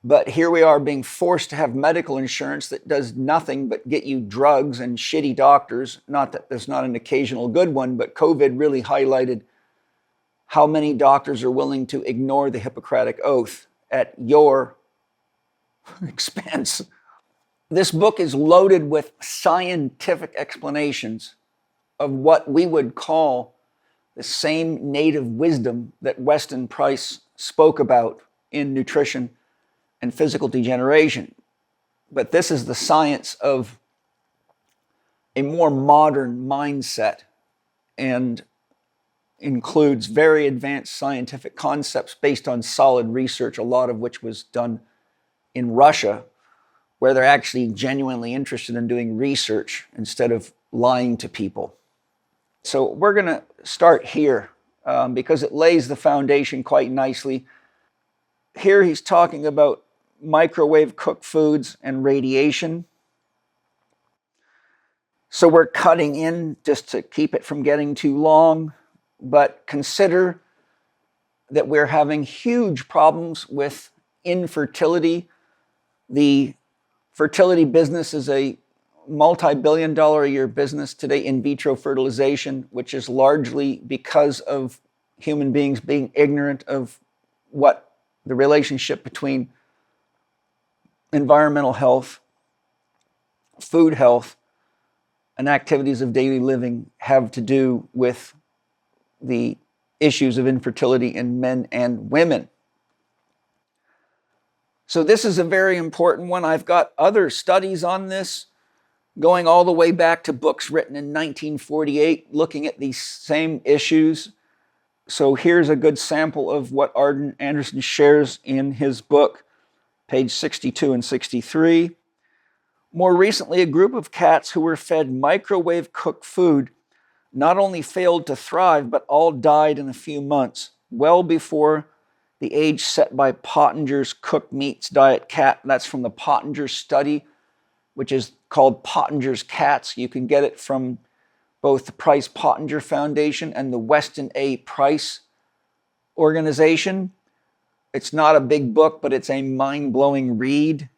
But here we are being forced to have medical insurance that does nothing but get you drugs and shitty doctors. Not that there's not an occasional good one, but COVID really highlighted how many doctors are willing to ignore the Hippocratic Oath at your expense. This book is loaded with scientific explanations of what we would call the same native wisdom that Weston Price spoke about in Nutrition and Physical Degeneration. But this is the science of a more modern mindset and includes very advanced scientific concepts based on solid research, a lot of which was done in Russia, where they're actually genuinely interested in doing research instead of lying to people. So we're going to start here because it lays the foundation quite nicely. Here he's talking about microwave cooked foods and radiation. So we're cutting in just to keep it from getting too long, but consider that we're having huge problems with infertility. The fertility business is a multi-billion-dollar a year business today, in vitro fertilization, which is largely because of human beings being ignorant of what the relationship between environmental health, food health, and activities of daily living have to do with the issues of infertility in men and women. So this is a very important one. I've got other studies on this going all the way back to books written in 1948 looking at these same issues. So here's a good sample of what Arden Andersen shares in his book, page 62 and 63. More recently, a group of cats who were fed microwave cooked food not only failed to thrive, but all died in a few months, well before the age set by Pottinger's Cooked Meats Diet Cat. That's from the Pottinger study, which is called Pottinger's Cats. You can get it from both the Price Pottinger Foundation and the Weston A. Price organization. It's not a big book, but it's a mind-blowing read.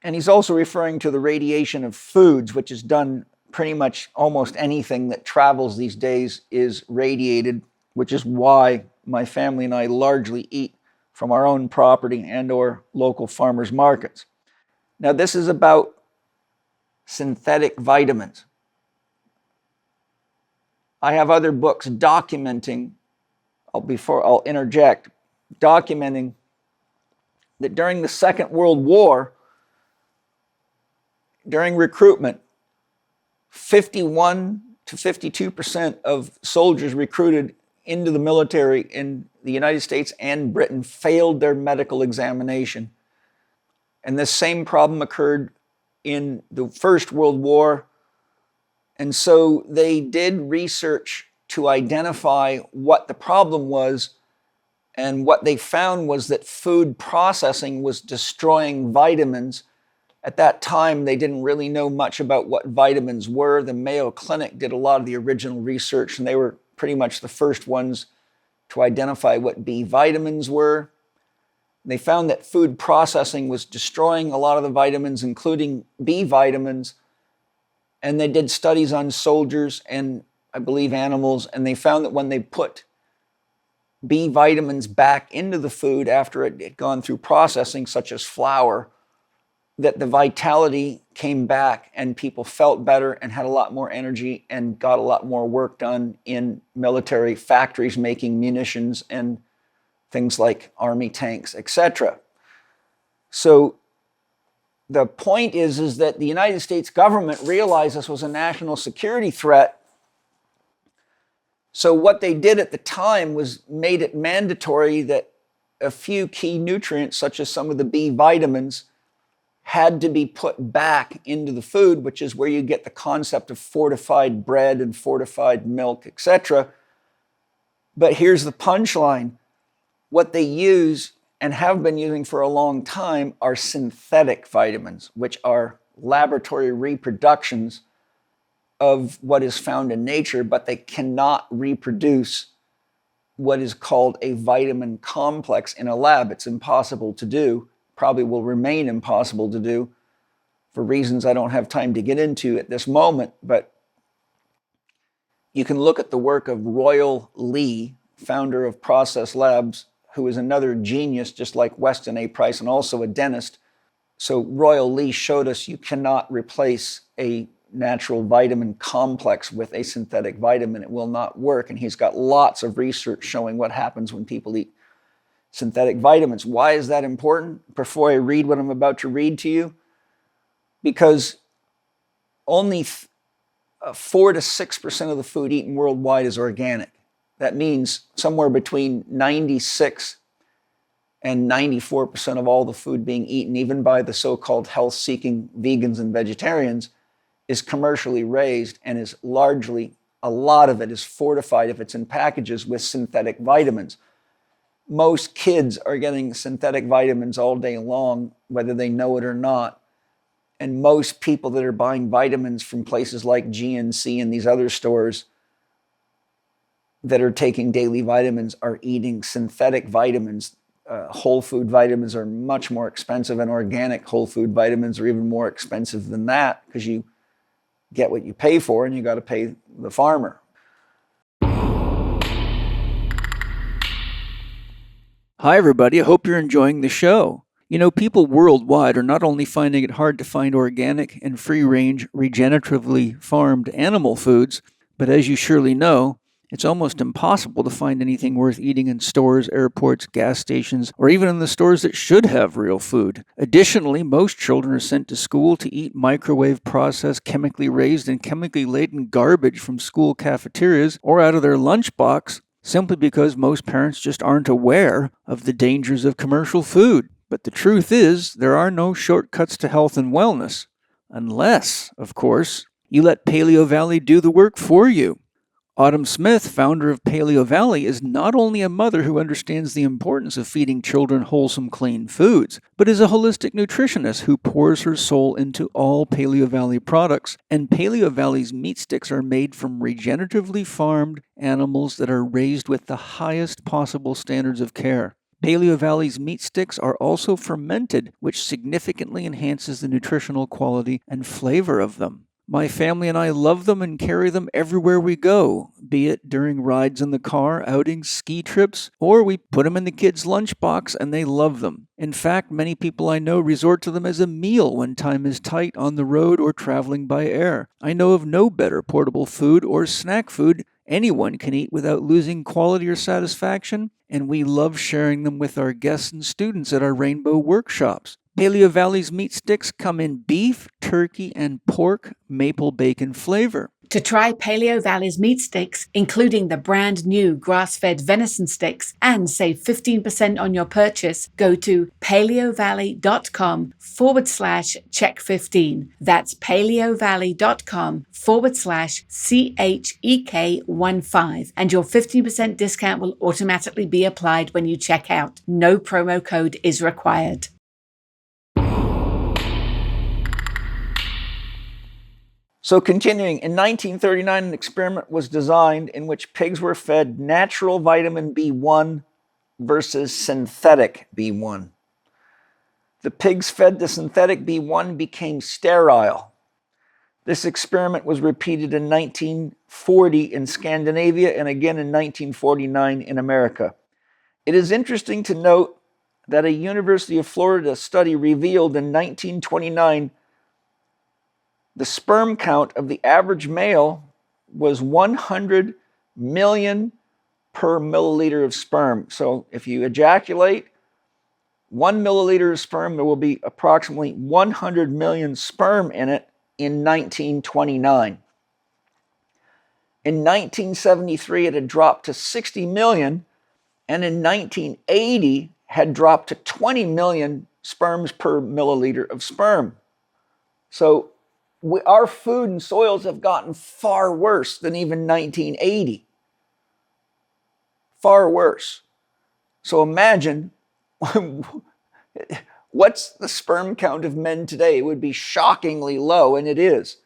And he's also referring to the radiation of foods, which is done pretty much almost anything that travels these days is radiated, which is why my family and I largely eat from our own property and or local farmers markets. Now, this is about synthetic vitamins. I have other books documenting, I'll interject, documenting that during the Second World War, during recruitment, 51 to 52% of soldiers recruited into the military in the United States and Britain failed their medical examination. And this same problem occurred in the First World War. And so they did research to identify what the problem was. And what they found was that food processing was destroying vitamins. At that time, they didn't really know much about what vitamins were. The Mayo Clinic did a lot of the original research, and they were pretty much the first ones to identify what B vitamins were. They found that food processing was destroying a lot of the vitamins, including B vitamins. And they did studies on soldiers and, I believe, animals, and they found that when they put B vitamins back into the food after it had gone through processing, such as flour, that the vitality came back and people felt better and had a lot more energy and got a lot more work done in military factories making munitions and things like army tanks, etc. So the point is that the United States government realized this was a national security threat. So what they did at the time was made it mandatory that a few key nutrients, such as some of the B vitamins, had to be put back into the food, which is where you get the concept of fortified bread and fortified milk, etc. But here's the punchline. What they use and have been using for a long time are synthetic vitamins, which are laboratory reproductions of what is found in nature, but they cannot reproduce what is called a vitamin complex in a lab. It's impossible to do, probably will remain impossible to do for reasons I don't have time to get into at this moment, but you can look at the work of Royal Lee, founder of Process Labs, who is another genius, just like Weston A. Price, and also a dentist. So Royal Lee showed us you cannot replace a natural vitamin complex with a synthetic vitamin. It will not work. And he's got lots of research showing what happens when people eat synthetic vitamins. Why is that important? Before I read what I'm about to read to you, because only 4 to 6% of the food eaten worldwide is organic. That means somewhere between 96 and 94% of all the food being eaten, even by the so-called health-seeking vegans and vegetarians, is commercially raised and is largely, a lot of it is fortified if it's in packages with synthetic vitamins. Most kids are getting synthetic vitamins all day long, whether they know it or not. And most people that are buying vitamins from places like GNC and these other stores that are taking daily vitamins are eating synthetic vitamins. Whole food vitamins are much more expensive, and organic whole food vitamins are even more expensive than that because you get what you pay for and you got to pay the farmer. Hi, everybody. I hope you're enjoying the show. You know, people worldwide are not only finding it hard to find organic and free-range, regeneratively farmed animal foods, but as you surely know, it's almost impossible to find anything worth eating in stores, airports, gas stations, or even in the stores that should have real food. Additionally, most children are sent to school to eat microwave-processed, chemically raised, and chemically laden garbage from school cafeterias or out of their lunchbox, simply because most parents just aren't aware of the dangers of commercial food. But the truth is, there are no shortcuts to health and wellness. Unless, of course, you let Paleo Valley do the work for you. Autumn Smith, founder of Paleo Valley, is not only a mother who understands the importance of feeding children wholesome, clean foods, but is a holistic nutritionist who pours her soul into all Paleo Valley products. And Paleo Valley's meat sticks are made from regeneratively farmed animals that are raised with the highest possible standards of care. Paleo Valley's meat sticks are also fermented, which significantly enhances the nutritional quality and flavor of them. My family and I love them and carry them everywhere we go, be it during rides in the car, outings, ski trips, or we put them in the kids' lunchbox and they love them. In fact, many people I know resort to them as a meal when time is tight on the road or traveling by air. I know of no better portable food or snack food anyone can eat without losing quality or satisfaction, and we love sharing them with our guests and students at our Rainbow workshops. Paleo Valley's meat sticks come in beef, turkey, and pork maple bacon flavor. To try Paleo Valley's meat sticks, including the brand new grass-fed venison sticks, and save 15% on your purchase, go to paleovalley.com/Chek15. That's paleovalley.com/CHEK15, and your 15% discount will automatically be applied when you check out. No promo code is required. So continuing, in 1939, an experiment was designed in which pigs were fed natural vitamin B1 versus synthetic B1. The pigs fed the synthetic B1 became sterile. This experiment was repeated in 1940 in Scandinavia and again in 1949 in America. It is interesting to note that a University of Florida study revealed in 1929 the sperm count of the average male was 100 million per milliliter of sperm. So if you ejaculate 1 milliliter of sperm, there will be approximately 100 million sperm in it in 1929. In 1973, it had dropped to 60 million, and in 1980 had dropped to 20 million sperms per milliliter of sperm. So our food and soils have gotten far worse than even 1980. Far worse. So imagine what's the sperm count of men today? It would be shockingly low, and it is.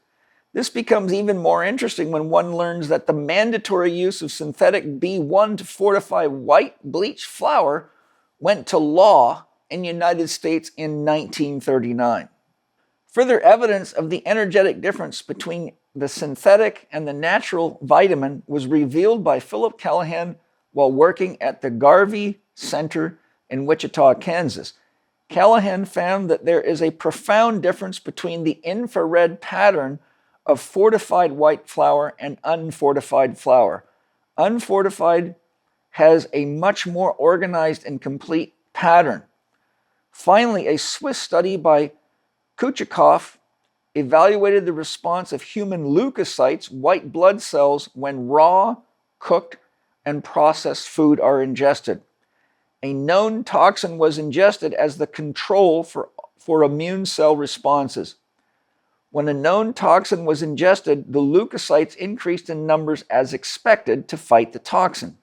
This becomes even more interesting when one learns that the mandatory use of synthetic B1 to fortify white bleached flour went to law in the United States in 1939. Further evidence of the energetic difference between the synthetic and the natural vitamin was revealed by Philip Callahan while working at the Garvey Center in Wichita, Kansas. Callahan found that there is a profound difference between the infrared pattern of fortified white flour and unfortified flour. Unfortified has a much more organized and complete pattern. Finally, a Swiss study by Kuchikov evaluated the response of human leukocytes, white blood cells, when raw, cooked, and processed food are ingested. A known toxin was ingested as the control for immune cell responses. When a known toxin was ingested, the leukocytes increased in numbers as expected to fight the toxin.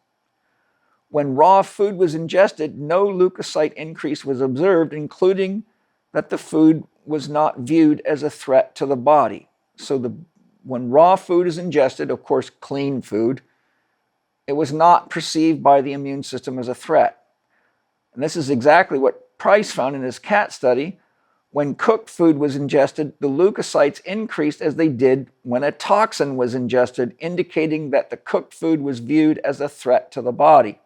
When raw food was ingested, no leukocyte increase was observed, including that the food was not viewed as a threat to the body. So when raw food is ingested, of course clean food, it was not perceived by the immune system as a threat. And this is exactly what Price found in his cat study. When cooked food was ingested, the leukocytes increased as they did when a toxin was ingested, indicating that the cooked food was viewed as a threat to the body.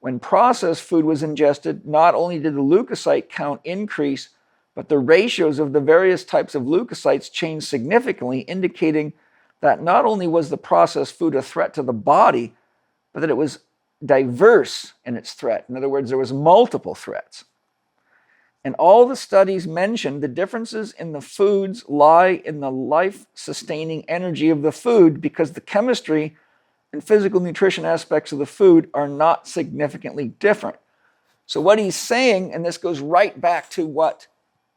When processed food was ingested, not only did the leukocyte count increase, but the ratios of the various types of leukocytes changed significantly, indicating that not only was the processed food a threat to the body, but that it was diverse in its threat. In other words, there was multiple threats. And all the studies mentioned the differences in the foods lie in the life-sustaining energy of the food, because the chemistry and physical nutrition aspects of the food are not significantly different. So what he's saying, and this goes right back to what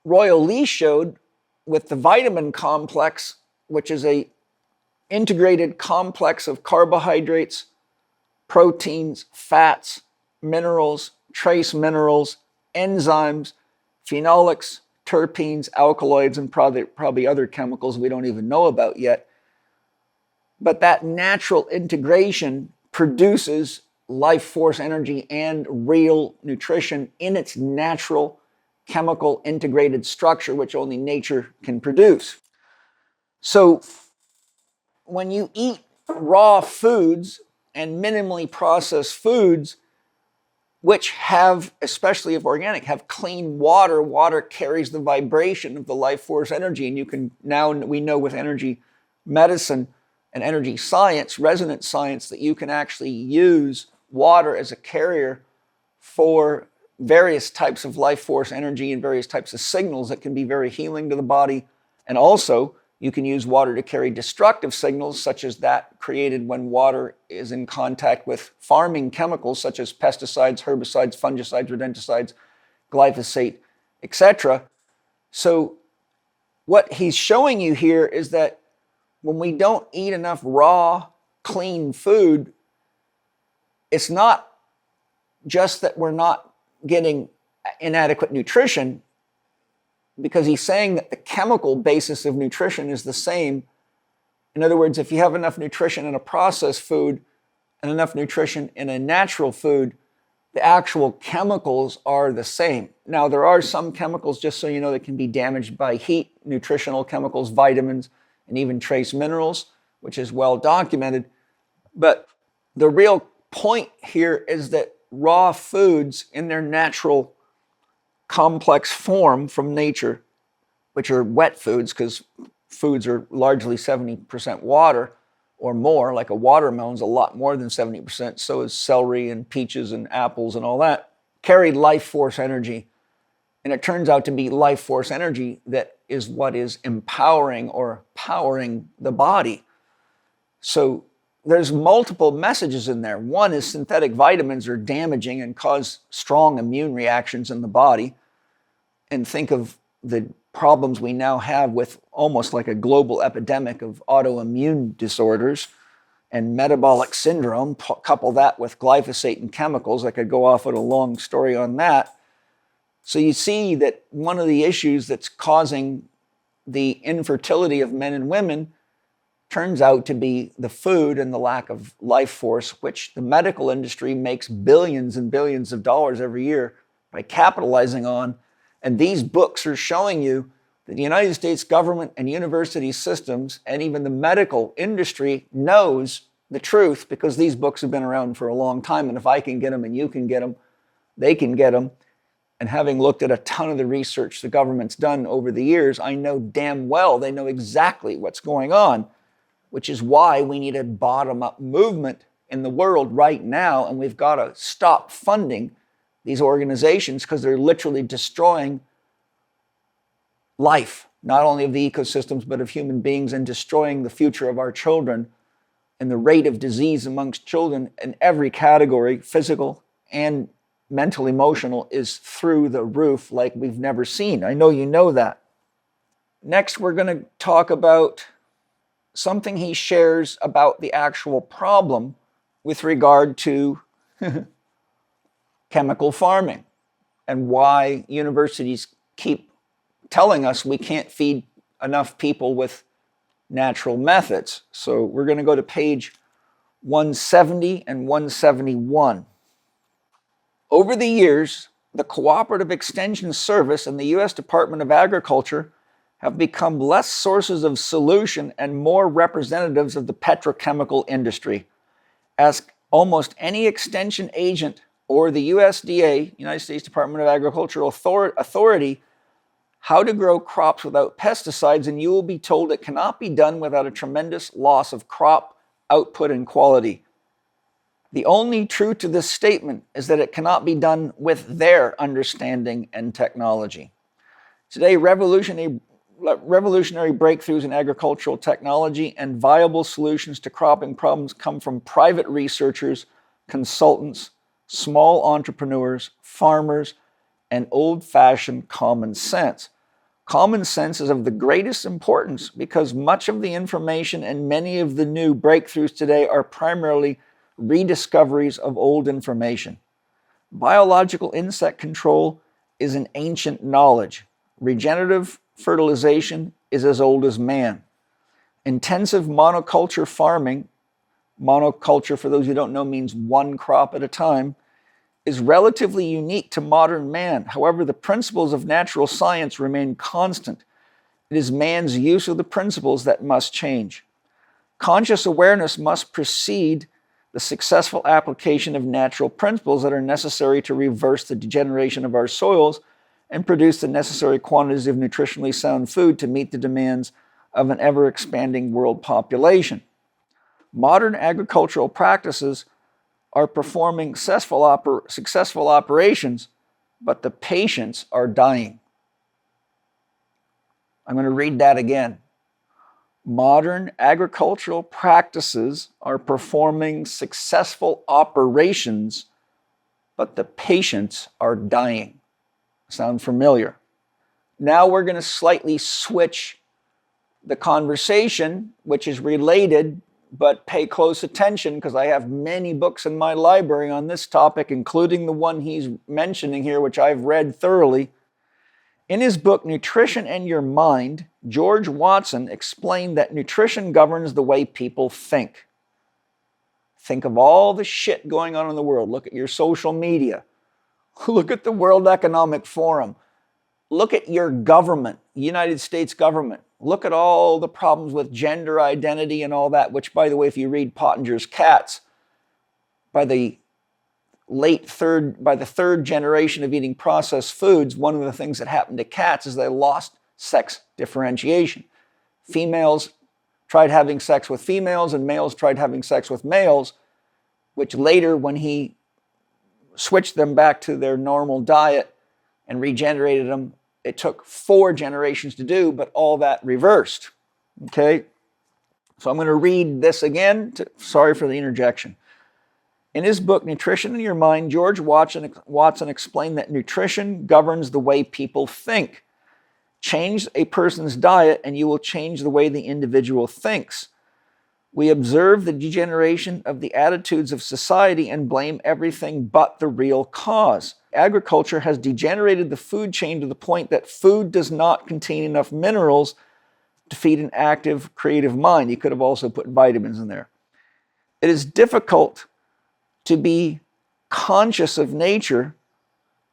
Royal Lee showed with the vitamin complex, which is a integrated complex of carbohydrates, proteins, fats, minerals, trace minerals, enzymes, phenolics, terpenes, alkaloids, and probably other chemicals we don't even know about yet. But that natural integration produces life force energy and real nutrition in its natural chemical integrated structure, which only nature can produce. So when you eat raw foods and minimally processed foods, which have, especially if organic, have clean water, water carries the vibration of the life force energy. And you can now, we know with energy medicine and energy science, resonance science, that you can actually use water as a carrier for various types of life force energy and various types of signals that can be very healing to the body. And also, you can use water to carry destructive signals, such as that created when water is in contact with farming chemicals, such as pesticides, herbicides, fungicides, rodenticides, glyphosate, etc. So what he's showing you here is that when we don't eat enough raw, clean food, it's not just that we're not getting inadequate nutrition, because he's saying that the chemical basis of nutrition is the same. In other words, if you have enough nutrition in a processed food and enough nutrition in a natural food, the actual chemicals are the same. Now, there are some chemicals, just so you know, that can be damaged by heat, nutritional chemicals, vitamins, and even trace minerals, which is well documented. But the real point here is that raw foods in their natural complex form from nature, which are wet foods, because foods are largely 70% water or more, like a watermelon's a lot more than 70%, so is celery and peaches and apples and all that, carry life force energy. And it turns out to be life force energy that is what is empowering or powering the body. So there's multiple messages in there. One is synthetic vitamins are damaging and cause strong immune reactions in the body. and think of the problems we now have with almost like a global epidemic of autoimmune disorders and metabolic syndrome, couple that with glyphosate and chemicals. I could go off with a long story on that. So you see that one of the issues that's causing the infertility of men and women turns out to be the food and the lack of life force, which the medical industry makes billions and billions of dollars every year by capitalizing on. And these books are showing you that the United States government and university systems and even the medical industry knows the truth, because these books have been around for a long time. And if I can get them and you can get them, they can get them. And having looked at a ton of the research the government's done over the years, I know damn well they know exactly what's going on, which is why we need a bottom-up movement in the world right now. And we've got to stop funding these organizations, because they're literally destroying life, not only of the ecosystems, but of human beings, and destroying the future of our children. And the rate of disease amongst children in every category, physical and mental, emotional, is through the roof like we've never seen. I know you know that. Next, we're going to talk about something he shares about the actual problem with regard to chemical farming and why universities keep telling us we can't feed enough people with natural methods. So we're going to go to page 170 and 171. Over the years, the Cooperative Extension Service and the U.S. Department of Agriculture have become less sources of solution and more representatives of the petrochemical industry. Ask almost any extension agent or the USDA, United States Department of Agriculture Authority, how to grow crops without pesticides, and you will be told it cannot be done without a tremendous loss of crop output and quality. The only truth to this statement is that it cannot be done with their understanding and technology. Today, revolutionary breakthroughs in agricultural technology and viable solutions to cropping problems come from private researchers, consultants, small entrepreneurs, farmers, and old-fashioned common sense. Common sense is of the greatest importance because much of the information and many of the new breakthroughs today are primarily rediscoveries of old information. Biological insect control is an ancient knowledge. Regenerative fertilization is as old as man. Intensive monoculture farming, monoculture, for those who don't know, means one crop at a time, is relatively unique to modern man. However, the principles of natural science remain constant. It is man's use of the principles that must change. Conscious awareness must precede the successful application of natural principles that are necessary to reverse the degeneration of our soils and produce the necessary quantities of nutritionally sound food to meet the demands of an ever-expanding world population. Modern agricultural practices are performing successful operations, but the patients are dying. I'm going to read that again. Modern agricultural practices are performing successful operations, but the patients are dying. Sound familiar? Now we're going to slightly switch the conversation, which is related, but pay close attention because I have many books in my library on this topic, including the one he's mentioning here, which I've read thoroughly. In his book, Nutrition and Your Mind, George Watson explained that nutrition governs the way people think. Think of all the shit going on in the world. Look at your social media. Look at the World Economic Forum. Look at your government, United States government. Look at all the problems with gender identity and all that, which, by the way, if you read Pottinger's Cats, by the third generation of eating processed foods, one of the things that happened to cats is they lost sex differentiation. Females tried having sex with females and males tried having sex with males, which later, when he switched them back to their normal diet and regenerated them, it took 4 generations to do, but all that reversed. Okay? So I'm going to read this again. Sorry for the interjection. In his book, Nutrition in Your Mind, George Watson explained that nutrition governs the way people think. Change a person's diet and you will change the way the individual thinks. We observe the degeneration of the attitudes of society and blame everything but the real cause. Agriculture has degenerated the food chain to the point that food does not contain enough minerals to feed an active, creative mind. You could have also put vitamins in there. It is difficult to be conscious of nature,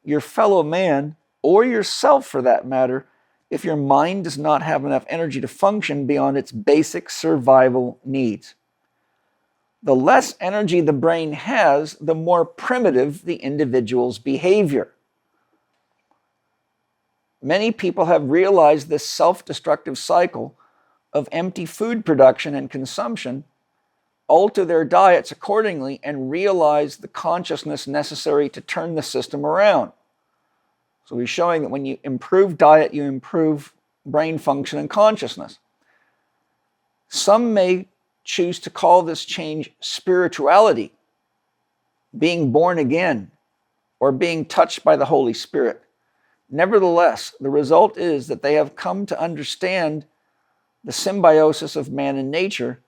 your fellow man, or yourself for that matter, if your mind does not have enough energy to function beyond its basic survival needs. The less energy the brain has, the more primitive the individual's behavior. Many people have realized this self-destructive cycle of empty food production and consumption, alter their diets accordingly, and realize the consciousness necessary to turn the system around. So he's showing that when you improve diet, you improve brain function and consciousness. Some may choose to call this change spirituality, being born again, or being touched by the Holy Spirit. Nevertheless, the result is that they have come to understand the symbiosis of man and nature,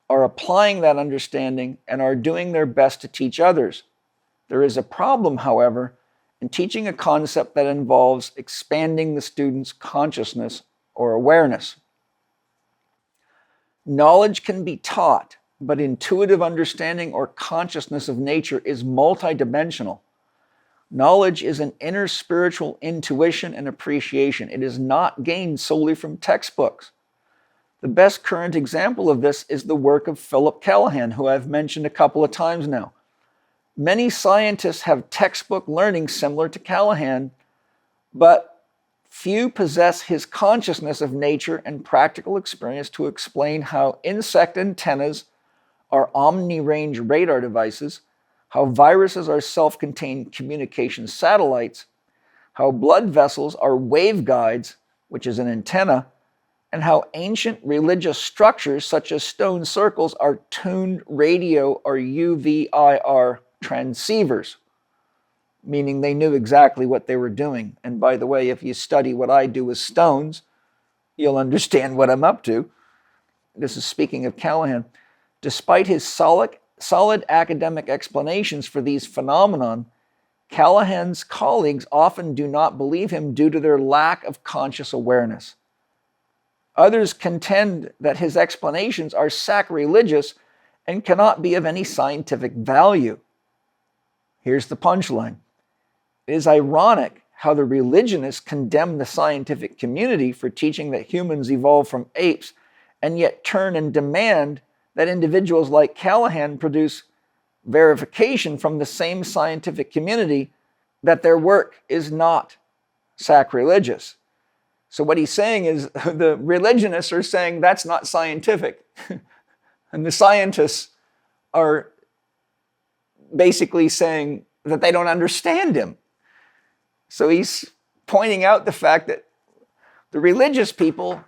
are applying that understanding, and are doing their best to teach others. There is a problem, however, in teaching a concept that involves expanding the student's consciousness or awareness. Knowledge can be taught, but intuitive understanding or consciousness of nature is multidimensional. Knowledge is an inner spiritual intuition and appreciation. It is not gained solely from textbooks. The best current example of this is the work of Philip Callahan, who I've mentioned a couple of times now. Many scientists have textbook learning similar to Callahan, but few possess his consciousness of nature and practical experience to explain how insect antennas are omni-range radar devices, how viruses are self-contained communication satellites, how blood vessels are waveguides, which is an antenna, and how ancient religious structures such as stone circles are tuned radio or UVIR transceivers, meaning they knew exactly what they were doing. And by the way, if you study what I do with stones, you'll understand what I'm up to. This is speaking of Callahan. Despite his solid academic explanations for these phenomenon, Callahan's colleagues often do not believe him due to their lack of conscious awareness. Others contend that his explanations are sacrilegious and cannot be of any scientific value. Here's the punchline. It is ironic how the religionists condemn the scientific community for teaching that humans evolved from apes, and yet turn and demand that individuals like Callahan produce verification from the same scientific community that their work is not sacrilegious. So what he's saying is the religionists are saying that's not scientific. And the scientists are basically saying that they don't understand him. So he's pointing out the fact that the religious people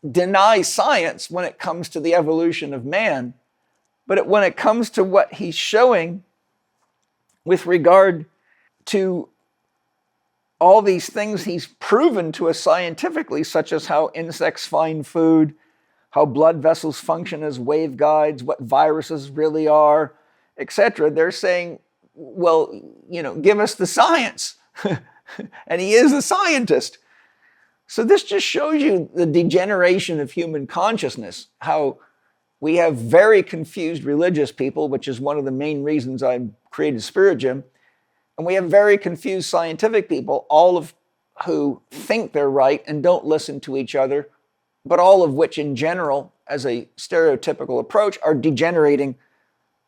deny science when it comes to the evolution of man, but when it comes to what he's showing with regard to all these things he's proven to us scientifically, such as how insects find food, how blood vessels function as waveguides, what viruses really are, etc., they're saying, well, give us the science. And he is a scientist. So this just shows you the degeneration of human consciousness, how we have very confused religious people, which is one of the main reasons I created Spirit Gym, and we have very confused scientific people, all of who think they're right and don't listen to each other, but all of which in general, as a stereotypical approach, are degenerating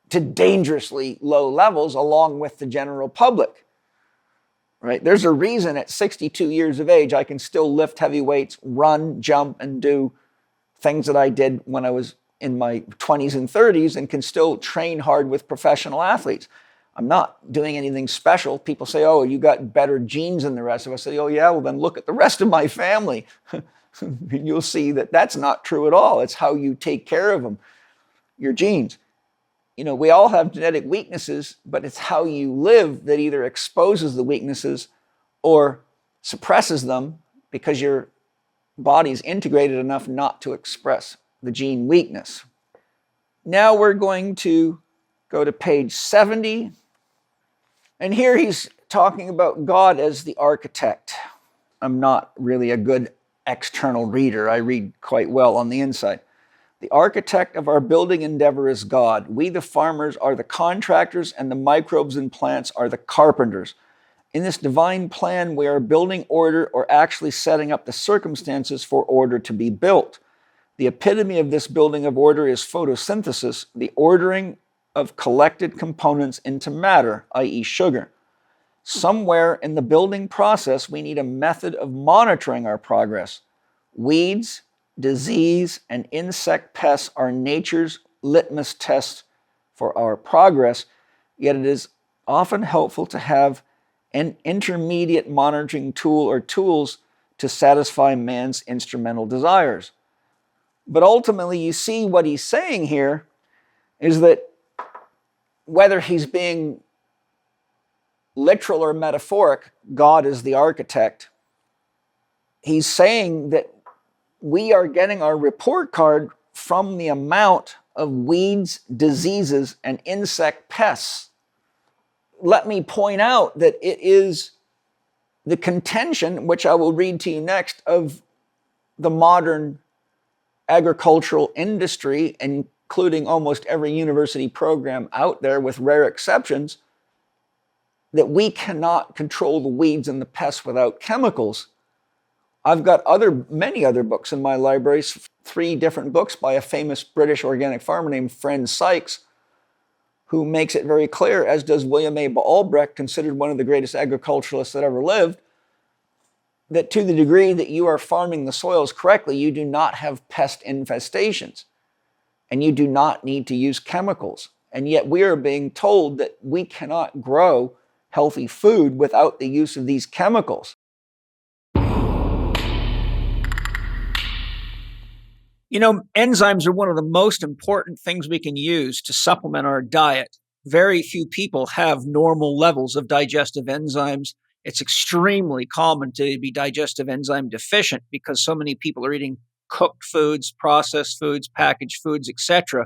to dangerously low levels along with the general public. Right? There's a reason at 62 years of age I can still lift heavy weights, run, jump, and do things that I did when I was in my 20s and 30s, and can still train hard with professional athletes. I'm not doing anything special. People say, oh, you got better genes than the rest of us. I say, oh yeah, well then look at the rest of my family. You'll see that that's not true at all. It's how you take care of them, your genes. We all have genetic weaknesses, but it's how you live that either exposes the weaknesses or suppresses them because your body's integrated enough not to express the gene weakness. Now we're going to go to page 70. And here he's talking about God as the architect. I'm not really a good external reader. I read quite well on the inside. The architect of our building endeavor is God. We, the farmers, are the contractors, and the microbes and plants are the carpenters. In this divine plan, we are building order, or actually setting up the circumstances for order to be built. The epitome of this building of order is photosynthesis, the ordering of collected components into matter, i.e. sugar. Somewhere in the building process, we need a method of monitoring our progress. Weeds, disease, and insect pests are nature's litmus test for our progress, yet it is often helpful to have an intermediate monitoring tool or tools to satisfy man's instrumental desires. But ultimately, you see what he's saying here is that whether he's being literal or metaphoric, God is the architect. He's saying that we are getting our report card from the amount of weeds, diseases, and insect pests. Let me point out that it is the contention, which I will read to you next, of the modern agricultural industry, including almost every university program out there with rare exceptions, that we cannot control the weeds and the pests without chemicals. I've got many other books in my libraries, 3 different books by a famous British organic farmer named Friend Sykes, who makes it very clear, as does William A. Albrecht, considered one of the greatest agriculturalists that ever lived, that to the degree that you are farming the soils correctly, you do not have pest infestations, and you do not need to use chemicals. And yet we are being told that we cannot grow healthy food without the use of these chemicals. Enzymes are one of the most important things we can use to supplement our diet. Very few people have normal levels of digestive enzymes. It's extremely common to be digestive enzyme deficient because so many people are eating cooked foods, processed foods, packaged foods, etc.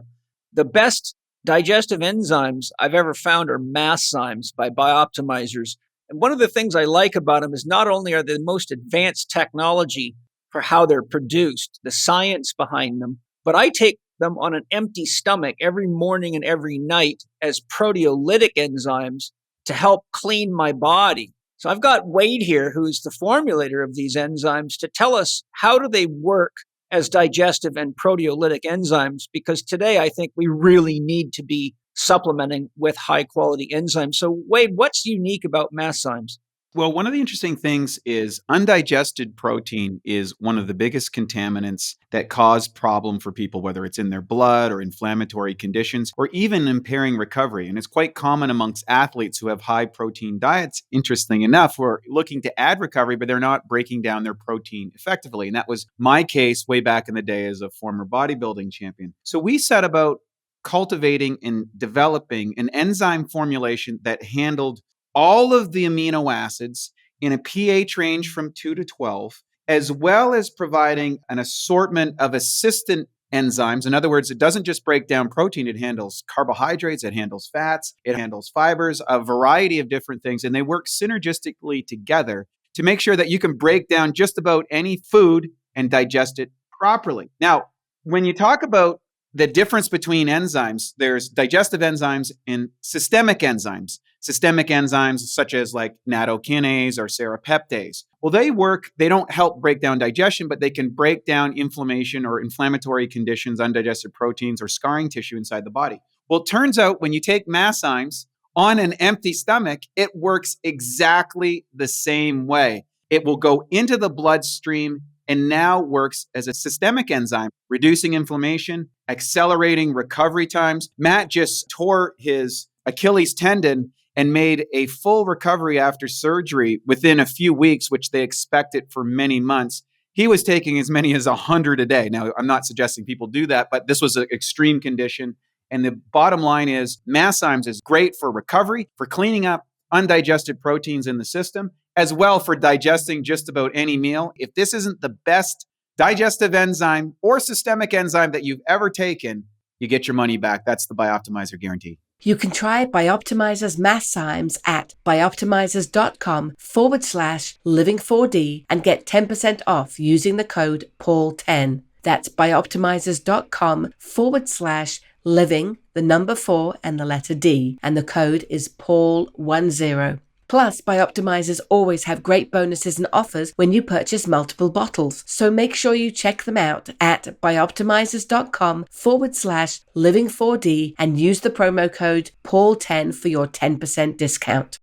The best digestive enzymes I've ever found are Masszymes by Bioptimizers. And one of the things I like about them is not only are they the most advanced technology for how they're produced, the science behind them, but I take them on an empty stomach every morning and every night as proteolytic enzymes to help clean my body. So I've got Wade here, who's the formulator of these enzymes, to tell us how do they work as digestive and proteolytic enzymes, because today I think we really need to be supplementing with high quality enzymes. So Wade, what's unique about Masszymes? Well, one of the interesting things is undigested protein is one of the biggest contaminants that cause problem for people, whether it's in their blood or inflammatory conditions or even impairing recovery. And it's quite common amongst athletes who have high protein diets, interesting enough, who are looking to add recovery, but they're not breaking down their protein effectively. And that was my case way back in the day as a former bodybuilding champion. So we set about cultivating and developing an enzyme formulation that handled all of the amino acids in a pH range from 2 to 12, as well as providing an assortment of assistant enzymes. In other words, it doesn't just break down protein, it handles carbohydrates, it handles fats, it handles fibers, a variety of different things, and they work synergistically together to make sure that you can break down just about any food and digest it properly. Now, when you talk about the difference between enzymes, there's digestive enzymes and systemic enzymes. Systemic enzymes such as like nattokinase or serrapeptase. Well, they don't help break down digestion, but they can break down inflammation or inflammatory conditions, undigested proteins, or scarring tissue inside the body. Well, it turns out when you take Masszymes on an empty stomach, it works exactly the same way. It will go into the bloodstream and now works as a systemic enzyme, reducing inflammation, accelerating recovery times. Matt just tore his Achilles tendon and made a full recovery after surgery within a few weeks, which they expected for many months. He was taking as many as 100 a day. Now, I'm not suggesting people do that, but this was an extreme condition, And the bottom line is Masszymes is great for recovery, for cleaning up undigested proteins in the system, as well for digesting just about any meal. If this isn't the best digestive enzyme or systemic enzyme that you've ever taken, you get your money back. That's the Bioptimizer guarantee. You can try Bioptimizer's Masszymes at bioptimizers.com/living4D and get 10% off using the code PAUL10. That's bioptimizers.com/living, the number 4 and the letter D, and the code is PAUL10. Plus, Bioptimizers always have great bonuses and offers when you purchase multiple bottles. So make sure you check them out at bioptimizers.com/living4D and use the promo code PAUL10 for your 10% discount.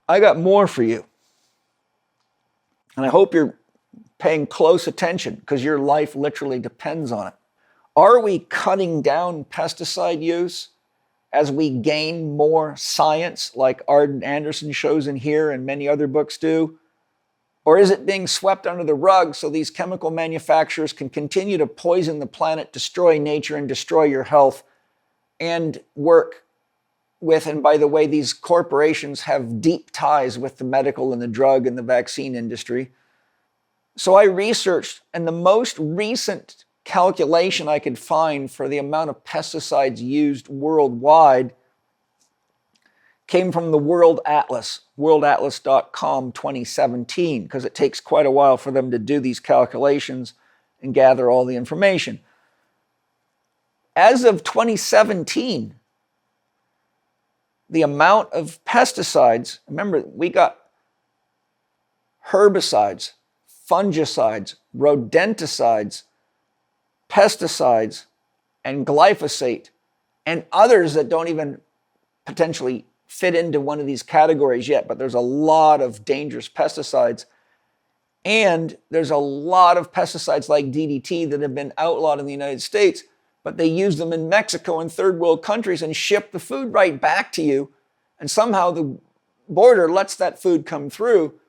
I got more for you. And I hope you're paying close attention because your life literally depends on it. Are we cutting down pesticide use as we gain more science, like Arden Andersen shows in here and many other books do? Or is it being swept under the rug so these chemical manufacturers can continue to poison the planet, destroy nature, and destroy your health, and work with, and by the way, these corporations have deep ties with the medical and the drug and the vaccine industry. So I researched, and the most recent calculation I could find for the amount of pesticides used worldwide came from the World Atlas, worldatlas.com 2017, because it takes quite a while for them to do these calculations and gather all the information. As of 2017, the amount of pesticides, remember, we got herbicides, fungicides, rodenticides, pesticides, and glyphosate, and others that don't even potentially fit into one of these categories yet, but there's a lot of dangerous pesticides. And there's a lot of pesticides like DDT that have been outlawed in the United States, but they use them in Mexico and third world countries and ship the food right back to you. And somehow the border lets that food come through.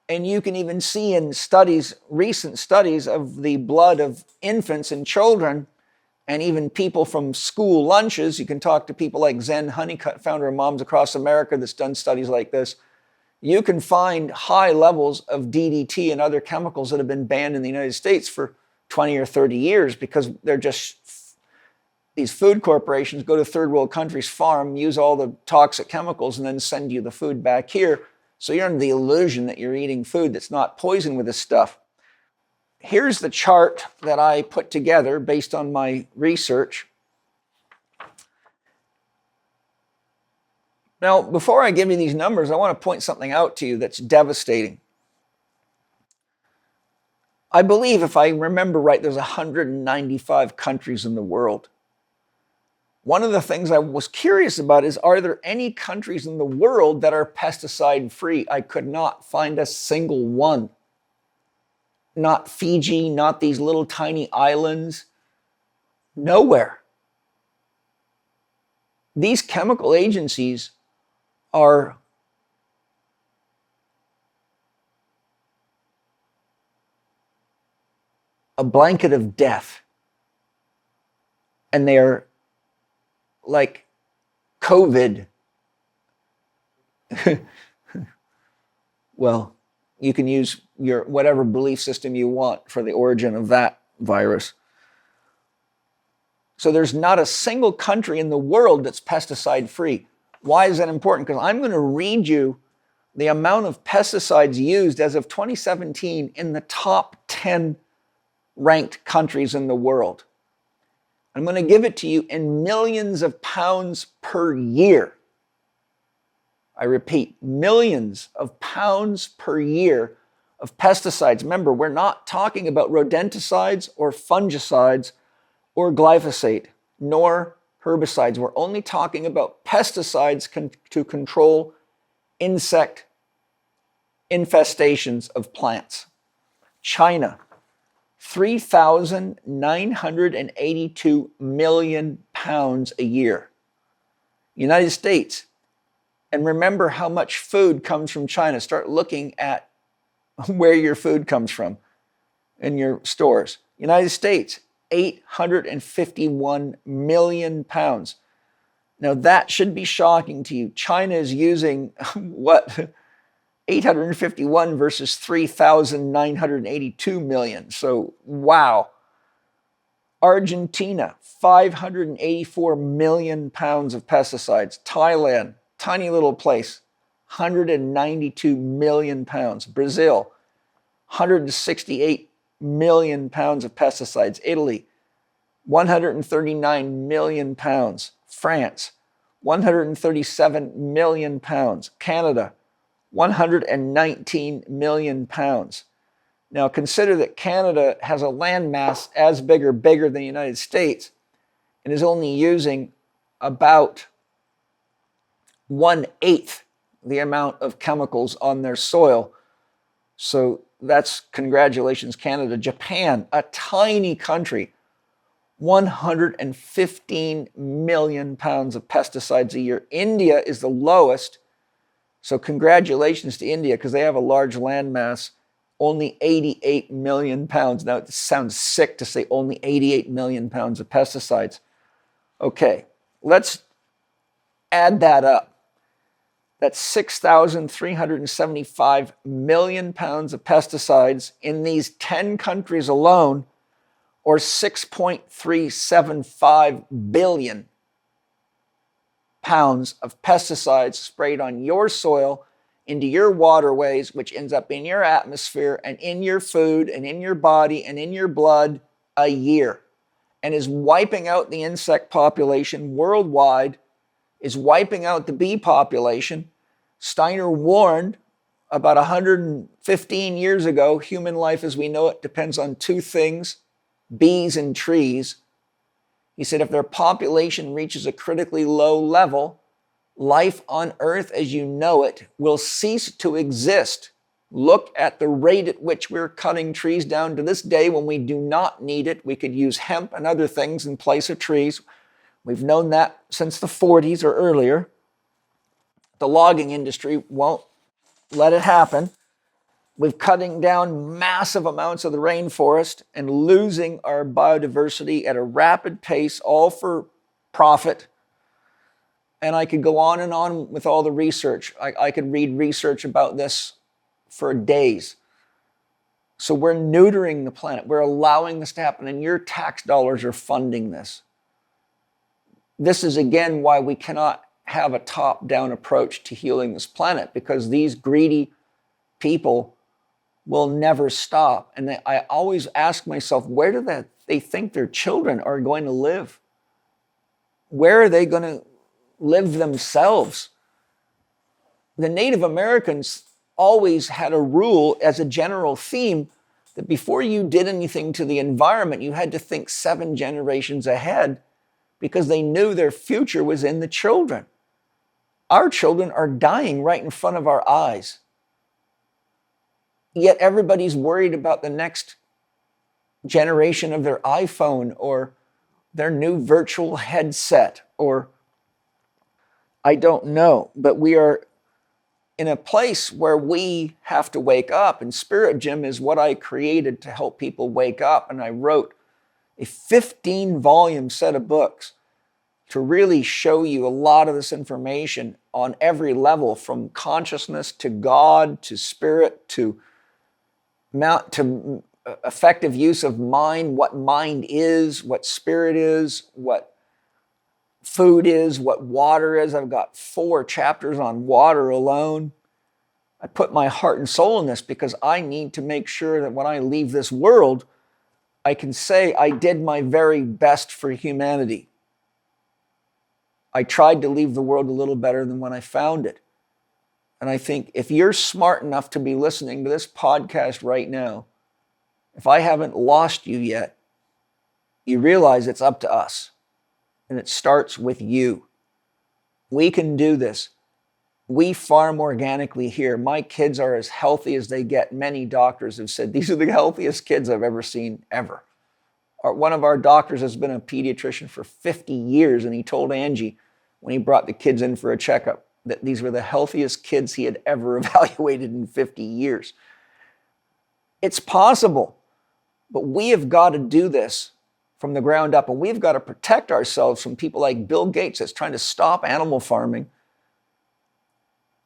And you can even see in studies, recent studies of the blood of infants and children, and even people from school lunches. You can talk to people like Zen Honeycutt, founder of Moms Across America, that's done studies like this. You can find high levels of DDT and other chemicals that have been banned in the United States for 20 or 30 years because they're just, these food corporations go to third world countries, farm, use all the toxic chemicals, and then send you the food back here. So you're under the illusion that you're eating food that's not poisoned with this stuff. Here's the chart that I put together based on my research. Now, before I give you these numbers, I want to point something out to you that's devastating. I believe, if I remember right, there's 195 countries in the world. One of the things I was curious about is, are there any countries in the world that are pesticide-free? I could not find a single one. Not Fiji, not these little tiny islands. Nowhere. These chemical agencies are a blanket of death. And they are like COVID. Well, you can use your whatever belief system you want for the origin of that virus. So there's not a single country in the world that's pesticide free. Why is that important? Because I'm going to read you the amount of pesticides used as of 2017 in the top 10 ranked countries in the world. I'm going to give it to you in millions of pounds per year. I repeat, millions of pounds per year of pesticides. Remember, we're not talking about rodenticides or fungicides or glyphosate, nor herbicides. We're only talking about pesticides to control insect infestations of plants. China, 3,982 million pounds a year. United States, and remember how much food comes from China. Start looking at where your food comes from. in your stores. United States, 851 million pounds. Now that should be shocking to you. China is using what? 851 versus 3,982 million. So, wow. Argentina, 584 million pounds of pesticides. Thailand, tiny little place, 192 million pounds. Brazil, 168 million pounds of pesticides. Italy, 139 million pounds. France, 137 million pounds. Canada, 119 million pounds. Now consider that Canada has a landmass as big or bigger than the United States and is only using about 1/8 the amount of chemicals on their soil. So that's congratulations, Canada. Japan, a tiny country, 115 million pounds of pesticides a year. India is the lowest. So congratulations to India because they have a large landmass, only 88 million pounds. Now it sounds sick to say only 88 million pounds of pesticides. Okay, let's add that up. That's 6,375 million pounds of pesticides in these 10 countries alone, or 6.375 billion pounds of pesticides sprayed on your soil, into your waterways, which ends up in your atmosphere and in your food and in your body and in your blood a year, and is wiping out the insect population worldwide, is wiping out the bee population. Steiner warned about 115 years ago, human life as we know it depends on two things, bees and trees. He said if their population reaches a critically low level, life on Earth as you know it will cease to exist. Look at the rate at which we're cutting trees down to this day when we do not need it. We could use hemp and other things in place of trees. We've known that since the 40s or earlier. The logging industry won't let it happen. We're cutting down massive amounts of the rainforest and losing our biodiversity at a rapid pace, all for profit. And I could go on and on with all the research. I could read research about this for days. So we're neutering the planet. We're allowing this to happen, and your tax dollars are funding this. This is, again, why we cannot have a top-down approach to healing this planet, because these greedy people will never stop. And I always ask myself, where do they think their children are going to live? Where are they going to live themselves? The Native Americans always had a rule as a general theme that before you did anything to the environment, you had to think 7 generations ahead, because they knew their future was in the children. Our children are dying right in front of our eyes. Yet everybody's worried about the next generation of their iPhone or their new virtual headset, or I don't know. But we are in a place where we have to wake up, and Spirit Gym is what I created to help people wake up. And I wrote a 15-volume set of books to really show you a lot of this information on every level, from consciousness to God to spirit to effective use of mind, what mind is, what spirit is, what food is, what water is. I've got 4 chapters on water alone. I put my heart and soul in this because I need to make sure that when I leave this world, I can say I did my very best for humanity. I tried to leave the world a little better than when I found it. And I think if you're smart enough to be listening to this podcast right now, if I haven't lost you yet, you realize it's up to us. And it starts with you. We can do this. We farm organically here. My kids are as healthy as they get. Many doctors have said, these are the healthiest kids I've ever seen, ever. One of our doctors has been a pediatrician for 50 years, and he told Angie when he brought the kids in for a checkup that these were the healthiest kids he had ever evaluated in 50 years. It's possible. But we have got to do this from the ground up, and we've got to protect ourselves from people like Bill Gates that's trying to stop animal farming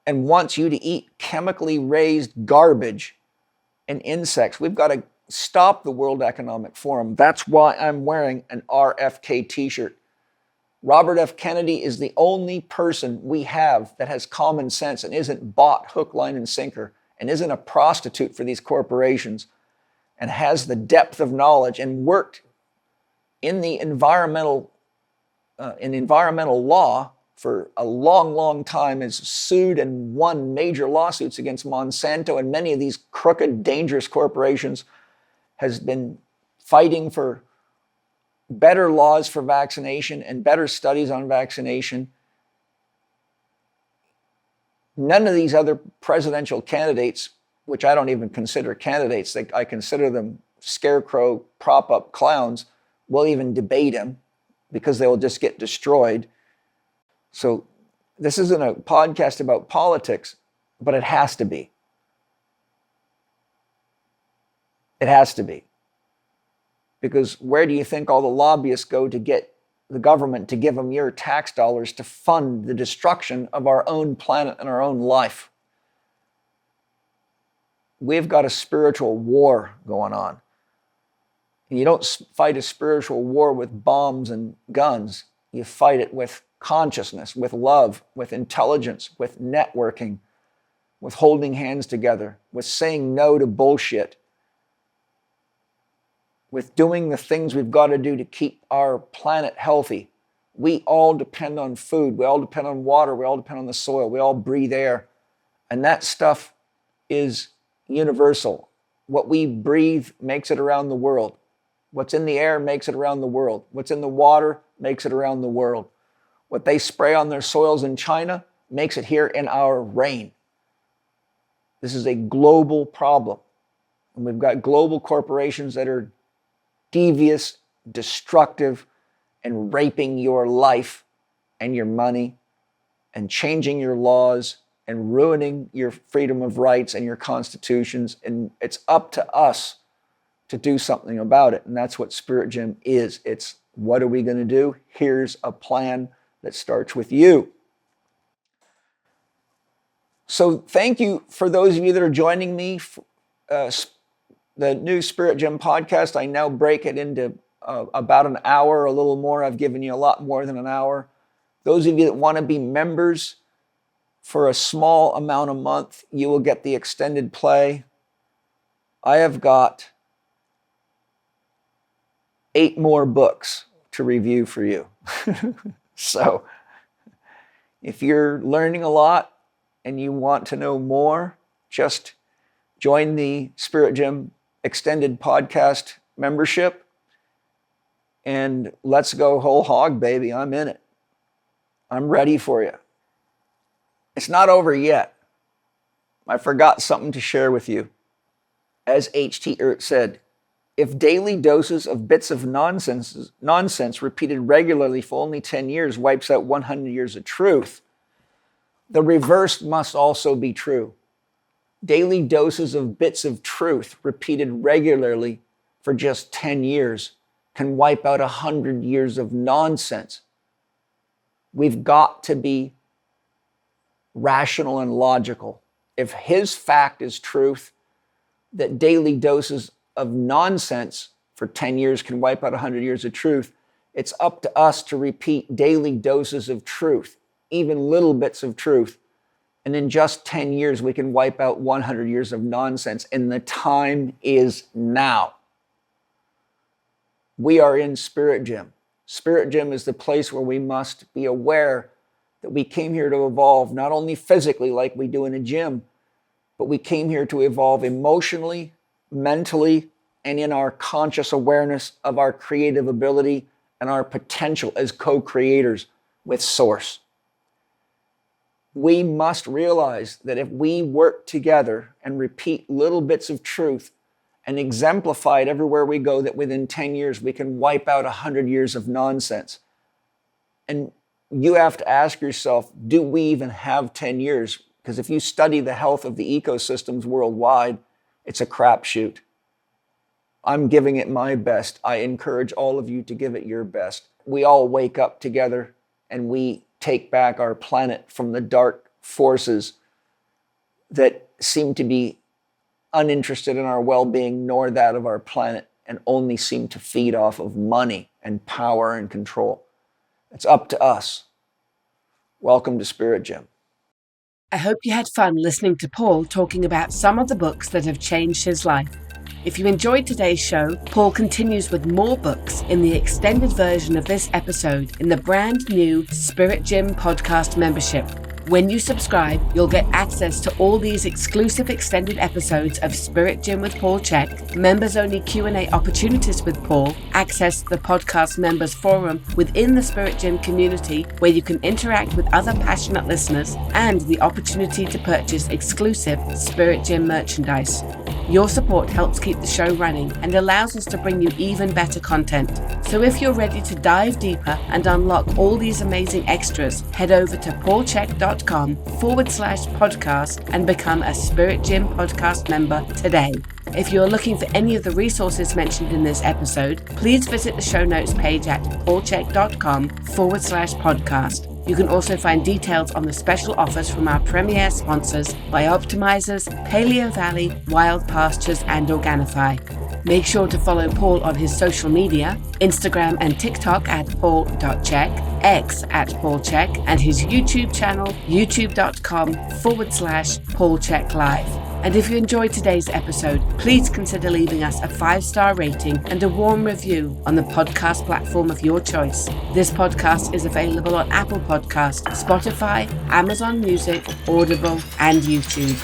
and wants you to eat chemically raised garbage and insects. We've got to stop the World Economic Forum. That's why I'm wearing an RFK t-shirt. Robert F. Kennedy is the only person we have that has common sense and isn't bought hook, line, and sinker, and isn't a prostitute for these corporations, and has the depth of knowledge and worked in the environmental law for a long, long time, has sued and won major lawsuits against Monsanto and many of these crooked, dangerous corporations, has been fighting for better laws for vaccination and better studies on vaccination. None of these other presidential candidates, which I don't even consider candidates, I consider them scarecrow prop-up clowns, will even debate him because they will just get destroyed. So this isn't a podcast about politics, but it has to be. It has to be. Because where do you think all the lobbyists go to get the government to give them your tax dollars to fund the destruction of our own planet and our own life? We've got a spiritual war going on. And you don't fight a spiritual war with bombs and guns. You fight it with consciousness, with love, with intelligence, with networking, with holding hands together, with saying no to bullshit, with doing the things we've got to do to keep our planet healthy. We all depend on food. We all depend on water. We all depend on the soil. We all breathe air. And that stuff is universal. What we breathe makes it around the world. What's in the air makes it around the world. What's in the water makes it around the world. What they spray on their soils in China makes it here in our rain. This is a global problem. And we've got global corporations that are devious, destructive, and raping your life and your money and changing your laws and ruining your freedom of rights and your constitutions. And it's up to us to do something about it. And that's what Spirit Gym is. It's what are we going to do? Here's a plan that starts with you. So thank you for those of you that are joining me. The new Spirit Gym podcast, I now break it into about an hour, a little more. I've given you a lot more than an hour. Those of you that want to be members, for a small amount a month, you will get the extended play. I have got 8 more books to review for you. So if you're learning a lot and you want to know more, just join the Spirit Gym extended podcast membership and let's go whole hog, baby. I'm in it. I'm ready for you. It's not over yet. I forgot something to share with you. As H.T. Ert said, if daily doses of bits of nonsense repeated regularly for only 10 years wipes out 100 years of truth, the reverse must also be true. Daily doses of bits of truth repeated regularly for just 10 years can wipe out 100 years of nonsense. We've got to be rational and logical. If his fact is truth, that daily doses of nonsense for 10 years can wipe out 100 years of truth, it's up to us to repeat daily doses of truth, even little bits of truth. And in just 10 years, we can wipe out 100 years of nonsense. And the time is now. We are in Spirit Gym. Spirit Gym is the place where we must be aware that we came here to evolve, not only physically like we do in a gym, but we came here to evolve emotionally, mentally, and in our conscious awareness of our creative ability and our potential as co-creators with Source. We must realize that if we work together and repeat little bits of truth and exemplify it everywhere we go, that within 10 years we can wipe out 100 years of nonsense. And you have to ask yourself, do we even have 10 years? Because if you study the health of the ecosystems worldwide, it's a crapshoot. I'm giving it my best. I encourage all of you to give it your best. We all wake up together and we take back our planet from the dark forces that seem to be uninterested in our well-being nor that of our planet, and only seem to feed off of money and power and control. It's up to us. Welcome to Spirit Gym. I hope you had fun listening to Paul talking about some of the books that have changed his life. If you enjoyed today's show, Paul continues with more books in the extended version of this episode in the brand new Spirit Gym podcast membership. When you subscribe, you'll get access to all these exclusive extended episodes of Spirit Gym with Paul Chek, members-only Q&A opportunities with Paul, access to the podcast members forum within the Spirit Gym community where you can interact with other passionate listeners, and the opportunity to purchase exclusive Spirit Gym merchandise. Your support helps keep the show running and allows us to bring you even better content. So if you're ready to dive deeper and unlock all these amazing extras, head over to paulchek.com/podcast and become a Spirit Gym podcast member today. If you're looking for any of the resources mentioned in this episode, please visit the show notes page at paulchek.com/podcast. You can also find details on the special offers from our premier sponsors, Bioptimizers, Paleo Valley, Wild Pastures, and Organifi. Make sure to follow Paul on his social media, Instagram and TikTok at paul.chek, X at paulchek, and his YouTube channel, youtube.com/paulcheklive. And if you enjoyed today's episode, please consider leaving us a 5-star rating and a warm review on the podcast platform of your choice. This podcast is available on Apple Podcasts, Spotify, Amazon Music, Audible, and YouTube.